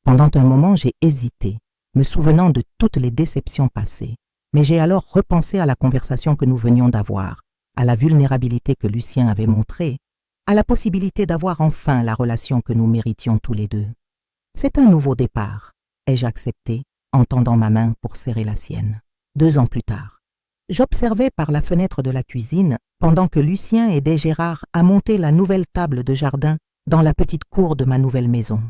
Pendant un moment, j'ai hésité, me souvenant de toutes les déceptions passées, mais j'ai alors repensé à la conversation que nous venions d'avoir, à la vulnérabilité que Lucien avait montrée, à la possibilité d'avoir enfin la relation que nous méritions tous les deux. C'est un nouveau départ, ai-je accepté, en tendant ma main pour serrer la sienne. 2 ans plus tard, j'observais par la fenêtre de la cuisine pendant que Lucien aidait Gérard à monter la nouvelle table de jardin dans la petite cour de ma nouvelle maison.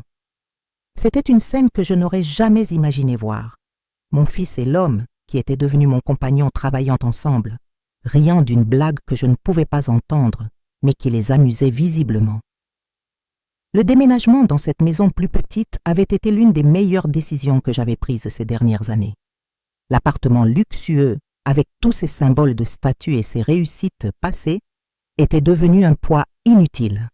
C'était une scène que je n'aurais jamais imaginé voir. Mon fils et l'homme, qui était devenu mon compagnon travaillant ensemble, riant d'une blague que je ne pouvais pas entendre, mais qui les amusait visiblement. Le déménagement dans cette maison plus petite avait été l'une des meilleures décisions que j'avais prises ces dernières années. L'appartement luxueux, avec tous ses symboles de statut et ses réussites passées, était devenu un poids inutile.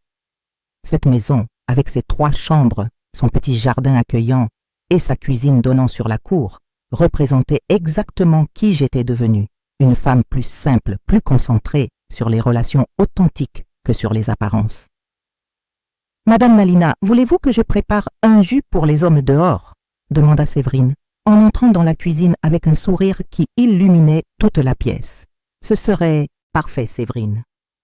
Cette maison, avec ses 3 chambres, son petit jardin accueillant et sa cuisine donnant sur la cour, représentait exactement qui j'étais devenue, une femme plus simple, plus concentrée sur les relations authentiques que sur les apparences. « Madame Nalina, voulez-vous que je prépare un jus pour les hommes dehors ?» demanda Séverine, en entrant dans la cuisine avec un sourire qui illuminait toute la pièce. « Ce serait parfait, Séverine.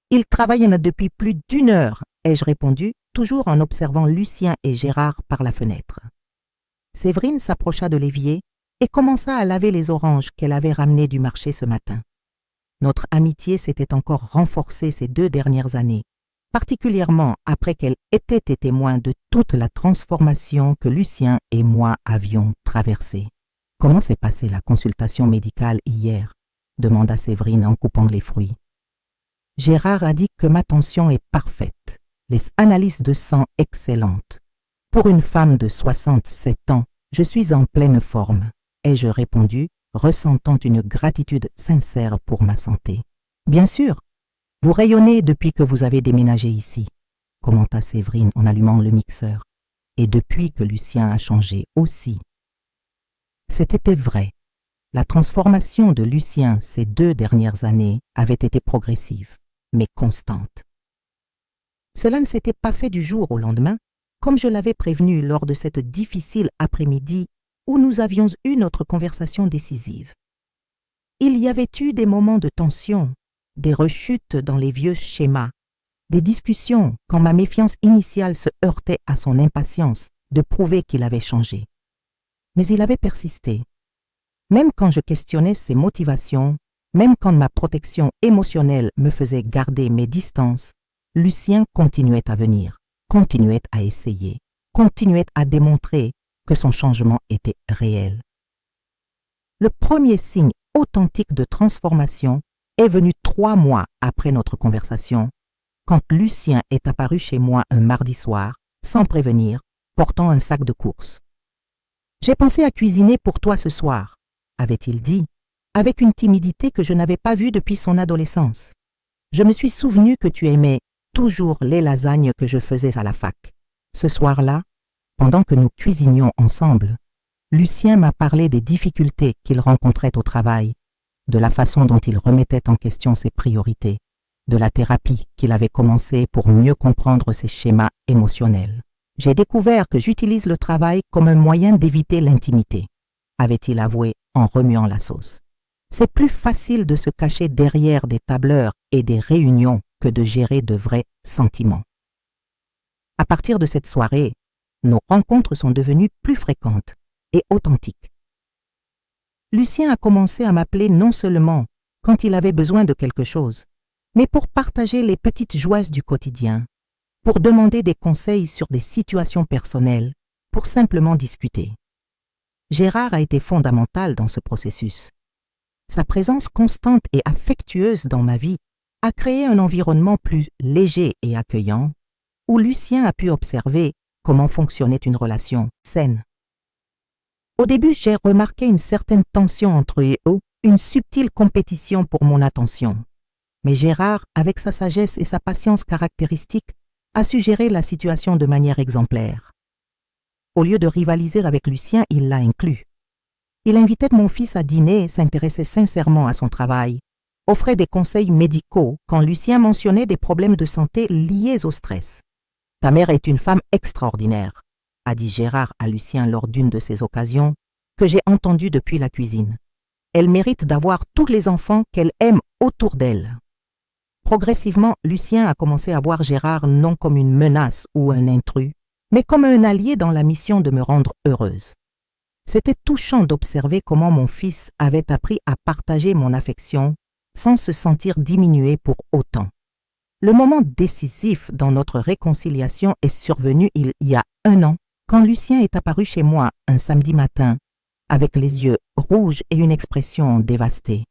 Ils travaillent depuis plus d'1 heure, ai-je répondu, toujours en observant Lucien et Gérard par la fenêtre. Séverine s'approcha de l'évier et commença à laver les oranges qu'elle avait ramenées du marché ce matin. Notre amitié s'était encore renforcée ces 2 dernières années, particulièrement après qu'elle ait été témoin de toute la transformation que Lucien et moi avions traversée. « Comment s'est passée la consultation médicale hier ?» demanda Séverine en coupant les fruits. « Gérard a dit que ma tension est parfaite, les analyses de sang excellentes. Pour une femme de 67 ans, je suis en pleine forme, ai-je répondu, ressentant une gratitude sincère pour ma santé. « Bien sûr, vous rayonnez depuis que vous avez déménagé ici, » commenta Séverine en allumant le mixeur, « et depuis que Lucien a changé aussi. » C'était vrai. La transformation de Lucien ces 2 dernières années avait été progressive, mais constante. Cela ne s'était pas fait du jour au lendemain, comme je l'avais prévenu lors de cette difficile après-midi où nous avions eu notre conversation décisive. Il y avait eu des moments de tension, des rechutes dans les vieux schémas, des discussions quand ma méfiance initiale se heurtait à son impatience de prouver qu'il avait changé. Mais il avait persisté. Même quand je questionnais ses motivations, même quand ma protection émotionnelle me faisait garder mes distances, Lucien continuait à venir, continuait à essayer, continuait à démontrer que son changement était réel. Le premier signe authentique de transformation est venu 3 mois après notre conversation, quand Lucien est apparu chez moi un mardi soir, sans prévenir, portant un sac de courses. « J'ai pensé à cuisiner pour toi ce soir », avait-il dit, avec une timidité que je n'avais pas vue depuis son adolescence. « Je me suis souvenu que tu aimais toujours les lasagnes que je faisais à la fac. Ce soir-là, pendant que nous cuisinions ensemble, Lucien m'a parlé des difficultés qu'il rencontrait au travail, de la façon dont il remettait en question ses priorités, de la thérapie qu'il avait commencée pour mieux comprendre ses schémas émotionnels. J'ai découvert que j'utilise le travail comme un moyen d'éviter l'intimité, avait-il avoué en remuant la sauce. C'est plus facile de se cacher derrière des tableurs et des réunions que de gérer de vrais sentiments. À partir de cette soirée, nos rencontres sont devenues plus fréquentes et authentiques. Lucien a commencé à m'appeler non seulement quand il avait besoin de quelque chose, mais pour partager les petites joies du quotidien, pour demander des conseils sur des situations personnelles, pour simplement discuter. Gérard a été fondamental dans ce processus. Sa présence constante et affectueuse dans ma vie a créé un environnement plus léger et accueillant, où Lucien a pu observer comment fonctionnait une relation saine. Au début, j'ai remarqué une certaine tension entre eux, une subtile compétition pour mon attention. Mais Gérard, avec sa sagesse et sa patience caractéristiques, a su gérer la situation de manière exemplaire. Au lieu de rivaliser avec Lucien, il l'a inclus. Il invitait mon fils à dîner, s'intéressait sincèrement à son travail, offrait des conseils médicaux quand Lucien mentionnait des problèmes de santé liés au stress. « Ta mère est une femme extraordinaire », a dit Gérard à Lucien lors d'une de ces occasions que j'ai entendues depuis la cuisine. « Elle mérite d'avoir tous les enfants qu'elle aime autour d'elle. » Progressivement, Lucien a commencé à voir Gérard non comme une menace ou un intrus, mais comme un allié dans la mission de me rendre heureuse. C'était touchant d'observer comment mon fils avait appris à partager mon affection sans se sentir diminué pour autant. Le moment décisif dans notre réconciliation est survenu il y a 1 an, quand Lucien est apparu chez moi un samedi matin, avec les yeux rouges et une expression dévastée.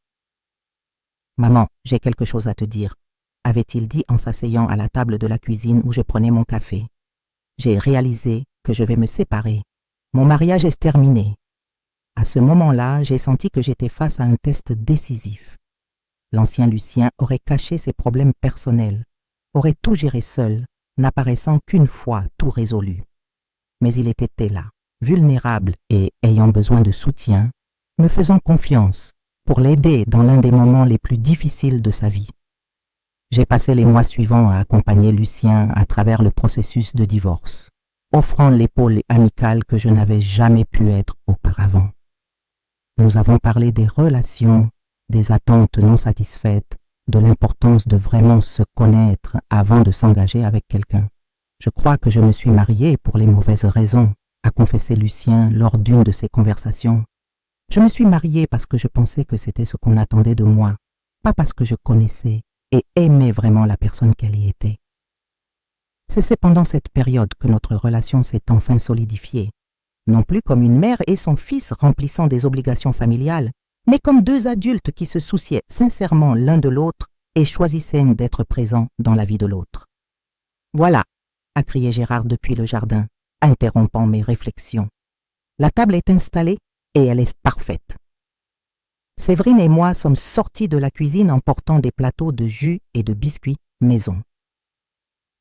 « Maman, j'ai quelque chose à te dire », avait-il dit en s'asseyant à la table de la cuisine où je prenais mon café. J'ai réalisé que je vais me séparer. Mon mariage est terminé. À ce moment-là, j'ai senti que j'étais face à un test décisif. L'ancien Lucien aurait caché ses problèmes personnels, aurait tout géré seul, n'apparaissant qu'une fois tout résolu. Mais il était là, vulnérable et ayant besoin de soutien, me faisant confiance pour l'aider dans l'un des moments les plus difficiles de sa vie. J'ai passé les mois suivants à accompagner Lucien à travers le processus de divorce, offrant l'épaule amicale que je n'avais jamais pu être auparavant. Nous avons parlé des relations, des attentes non satisfaites, de l'importance de vraiment se connaître avant de s'engager avec quelqu'un. Je crois que je me suis mariée pour les mauvaises raisons, a confessé Lucien lors d'une de ces conversations. Je me suis mariée parce que je pensais que c'était ce qu'on attendait de moi, pas parce que je connaissais et aimais vraiment la personne qu'elle y était. C'est pendant cette période que notre relation s'est enfin solidifiée, non plus comme une mère et son fils remplissant des obligations familiales, mais comme 2 adultes qui se souciaient sincèrement l'un de l'autre et choisissaient d'être présents dans la vie de l'autre. « Voilà », a crié Gérard depuis le jardin, interrompant mes réflexions. « La table est installée et elle est parfaite. » Séverine et moi sommes sortis de la cuisine en portant des plateaux de jus et de biscuits maison.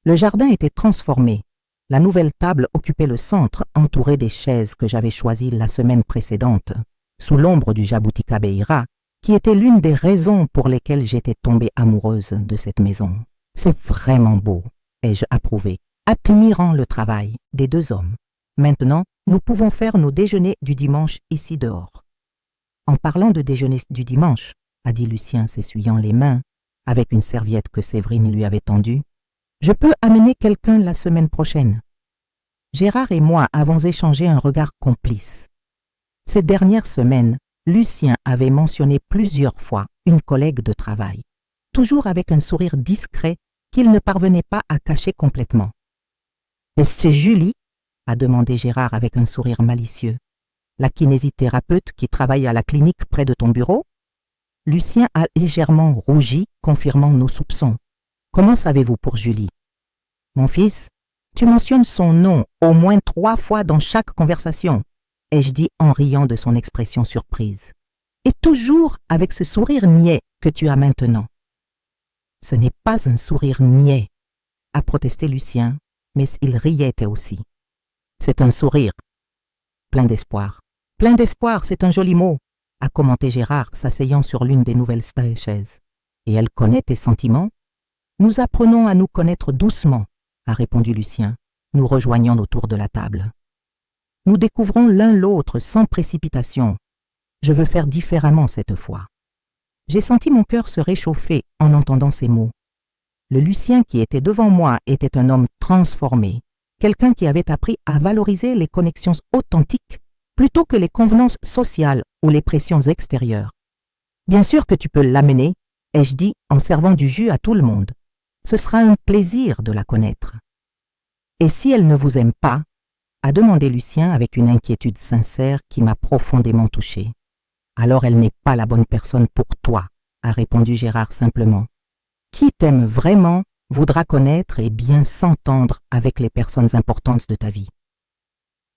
Le jardin était transformé. La nouvelle table occupait le centre, entourée des chaises que j'avais choisies la semaine précédente, sous l'ombre du Jabuticabéira, qui était l'une des raisons pour lesquelles j'étais tombée amoureuse de cette maison. « C'est vraiment beau », ai-je approuvé, admirant le travail des 2 hommes. Maintenant, nous pouvons faire nos déjeuners du dimanche ici dehors. En parlant de déjeuner du dimanche, a dit Lucien s'essuyant les mains, avec une serviette que Séverine lui avait tendue, Je peux amener quelqu'un la semaine prochaine. Gérard et moi avons échangé un regard complice. Ces dernières semaines, Lucien avait mentionné plusieurs fois une collègue de travail, toujours avec un sourire discret qu'il ne parvenait pas à cacher complètement. « Est-ce c'est Julie ?» a demandé Gérard avec un sourire malicieux. « La kinésithérapeute qui travaille à la clinique près de ton bureau ?» Lucien a légèrement rougi, confirmant nos soupçons. « Comment savez-vous pour Julie ?»« Mon fils, tu mentionnes son nom au moins 3 fois dans chaque conversation, » ai-je dit en riant de son expression surprise. « Et toujours avec ce sourire niais que tu as maintenant. »« Ce n'est pas un sourire niais, » a protesté Lucien, mais il riait aussi. « C'est un sourire. Plein d'espoir. Plein d'espoir, c'est un joli mot, » a commenté Gérard, s'asseyant sur l'une des nouvelles chaises. « Et elle connaît tes sentiments ?»« Nous apprenons à nous connaître doucement, » a répondu Lucien, nous rejoignant autour de la table. « Nous découvrons l'un l'autre sans précipitation. Je veux faire différemment cette fois. » J'ai senti mon cœur se réchauffer en entendant ces mots. Le Lucien qui était devant moi était un homme transformé, quelqu'un qui avait appris à valoriser les connexions authentiques plutôt que les convenances sociales ou les pressions extérieures. « Bien sûr que tu peux l'amener, » ai-je dit en servant du jus à tout le monde. « Ce sera un plaisir de la connaître. »« Et si elle ne vous aime pas ?» a demandé Lucien avec une inquiétude sincère qui m'a profondément touché. « Alors elle n'est pas la bonne personne pour toi, » a répondu Gérard simplement. « Qui t'aime vraiment voudra connaître et bien s'entendre avec les personnes importantes de ta vie. »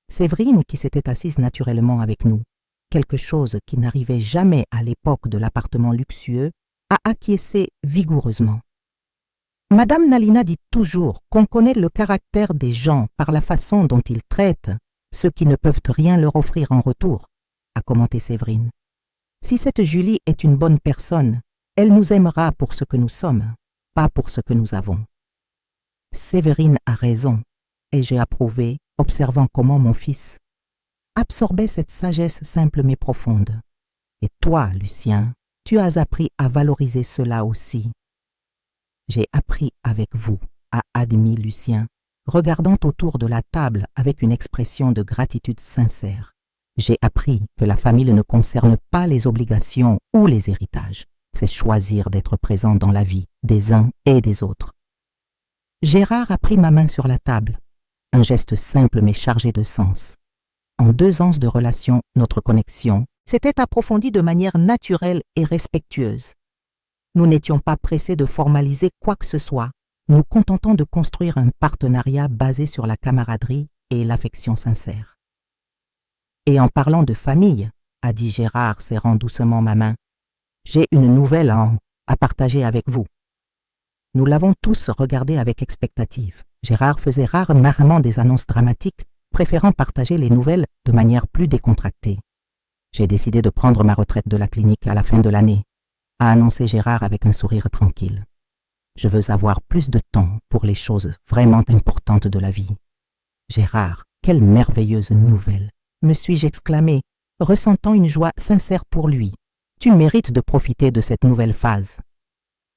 Séverine, qui s'était assise naturellement avec nous, quelque chose qui n'arrivait jamais à l'époque de l'appartement luxueux, a acquiescé vigoureusement. « Madame Nalina dit toujours qu'on connaît le caractère des gens par la façon dont ils traitent ceux qui ne peuvent rien leur offrir en retour, » a commenté Séverine. « Si cette Julie est une bonne personne, elle nous aimera pour ce que nous sommes, pas pour ce que nous avons. » Séverine a raison, et j'ai approuvé, observant comment mon fils absorbait cette sagesse simple mais profonde. Et toi, Lucien, tu as appris à valoriser cela aussi. J'ai appris avec vous, a admis Lucien, regardant autour de la table avec une expression de gratitude sincère. J'ai appris que la famille ne concerne pas les obligations ou les héritages. C'est choisir d'être présent dans la vie des uns et des autres. Gérard a pris ma main sur la table, un geste simple mais chargé de sens. En 2 ans de relation, notre connexion s'était approfondie de manière naturelle et respectueuse. Nous n'étions pas pressés de formaliser quoi que ce soit, nous contentons de construire un partenariat basé sur la camaraderie et l'affection sincère. Et en parlant de famille, a dit Gérard, serrant doucement ma main, j'ai une nouvelle à partager avec vous. Nous l'avons tous regardé avec expectative. Gérard faisait rarement des annonces dramatiques, préférant partager les nouvelles de manière plus décontractée. J'ai décidé de prendre ma retraite de la clinique à la fin de l'année, a annoncé Gérard avec un sourire tranquille. Je veux avoir plus de temps pour les choses vraiment importantes de la vie. Gérard, quelle merveilleuse nouvelle, me suis-je exclamé, ressentant une joie sincère pour lui. Tu mérites de profiter de cette nouvelle phase.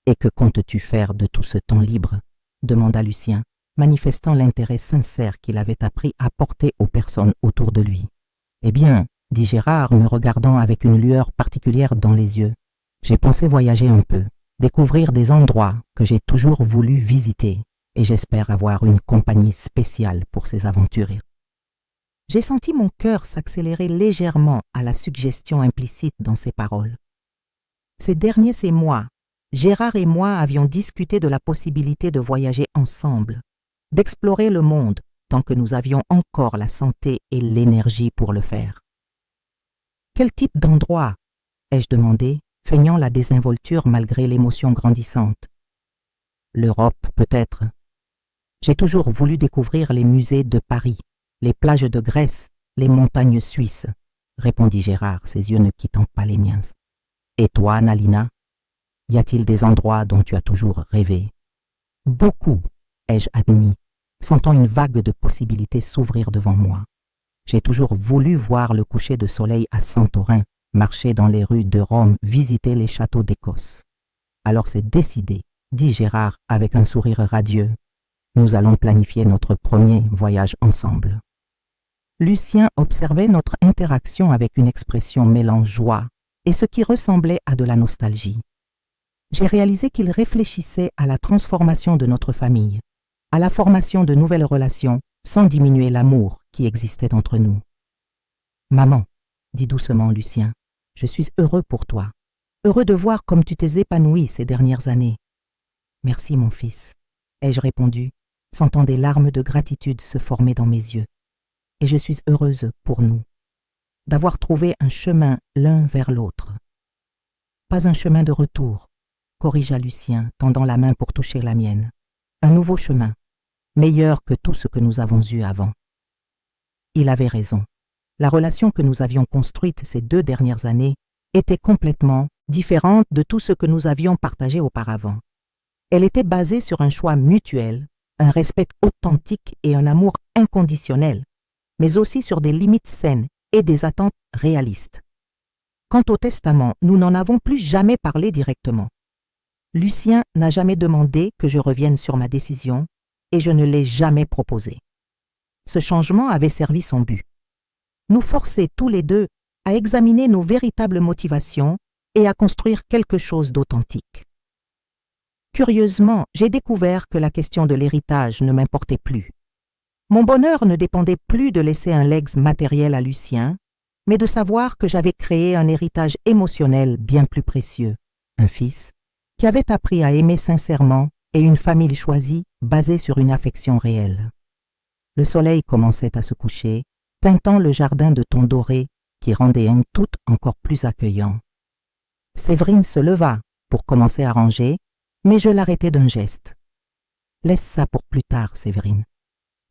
Et que comptes-tu faire de tout ce temps libre ? Demanda Lucien, manifestant l'intérêt sincère qu'il avait appris à porter aux personnes autour de lui. Eh bien, dit Gérard, me regardant avec une lueur particulière dans les yeux, j'ai pensé voyager un peu, découvrir des endroits que j'ai toujours voulu visiter, et j'espère avoir une compagnie spéciale pour ces aventures. J'ai senti mon cœur s'accélérer légèrement à la suggestion implicite dans ces paroles. Ces derniers mois, Gérard et moi avions discuté de la possibilité de voyager ensemble, d'explorer le monde tant que nous avions encore la santé et l'énergie pour le faire. Quel type d'endroit ? Ai-je demandé, feignant la désinvolture malgré l'émotion grandissante. L'Europe, peut-être. J'ai toujours voulu découvrir les musées de Paris, les plages de Grèce, les montagnes suisses, répondit Gérard, ses yeux ne quittant pas les miens. Et toi, Nalina, y a-t-il des endroits dont tu as toujours rêvé? Beaucoup, ai-je admis, sentant une vague de possibilités s'ouvrir devant moi. J'ai toujours voulu voir le coucher de soleil à Santorin, marcher dans les rues de Rome, visiter les châteaux d'Écosse. Alors c'est décidé, dit Gérard avec un sourire radieux. Nous allons planifier notre premier voyage ensemble. Lucien observait notre interaction avec une expression mêlant joie et ce qui ressemblait à de la nostalgie. J'ai réalisé qu'il réfléchissait à la transformation de notre famille, à la formation de nouvelles relations sans diminuer l'amour qui existait entre nous. « Maman, » dit doucement Lucien, « je suis heureux pour toi, heureux de voir comme tu t'es épanouie ces dernières années. »« Merci mon fils, » ai-je répondu, sentant des larmes de gratitude se former dans mes yeux. Et je suis heureuse pour nous, d'avoir trouvé un chemin l'un vers l'autre. Pas un chemin de retour, corrigea Lucien, tendant la main pour toucher la mienne. Un nouveau chemin, meilleur que tout ce que nous avons eu avant. Il avait raison. La relation que nous avions construite ces 2 dernières années était complètement différente de tout ce que nous avions partagé auparavant. Elle était basée sur un choix mutuel, un respect authentique et un amour inconditionnel, mais aussi sur des limites saines et des attentes réalistes. Quant au testament, nous n'en avons plus jamais parlé directement. Lucien n'a jamais demandé que je revienne sur ma décision et je ne l'ai jamais proposé. Ce changement avait servi son but. Nous forcer tous les deux à examiner nos véritables motivations et à construire quelque chose d'authentique. Curieusement, j'ai découvert que la question de l'héritage ne m'importait plus. Mon bonheur ne dépendait plus de laisser un legs matériel à Lucien, mais de savoir que j'avais créé un héritage émotionnel bien plus précieux, un fils qui avait appris à aimer sincèrement et une famille choisie basée sur une affection réelle. Le soleil commençait à se coucher, teintant le jardin de tons dorés qui rendait un tout encore plus accueillant. Séverine se leva pour commencer à ranger, mais je l'arrêtai d'un geste. « Laisse ça pour plus tard, Séverine.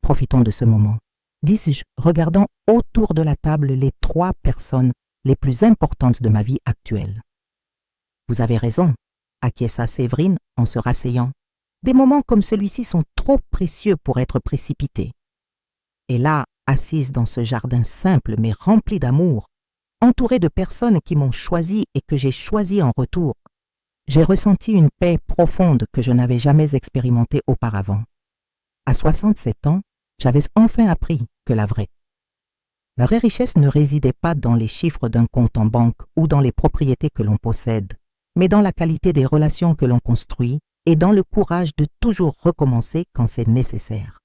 Profitons de ce moment, » dis-je, regardant autour de la table les 3 personnes les plus importantes de ma vie actuelle. « Vous avez raison, » acquiesça Séverine en se rasseyant. « Des moments comme celui-ci sont trop précieux pour être précipités. » Et là, assise dans ce jardin simple mais rempli d'amour, entourée de personnes qui m'ont choisi et que j'ai choisi en retour, j'ai ressenti une paix profonde que je n'avais jamais expérimentée auparavant. À 67 ans, j'avais enfin appris que la vraie richesse ne résidait pas dans les chiffres d'un compte en banque ou dans les propriétés que l'on possède, mais dans la qualité des relations que l'on construit et dans le courage de toujours recommencer quand c'est nécessaire.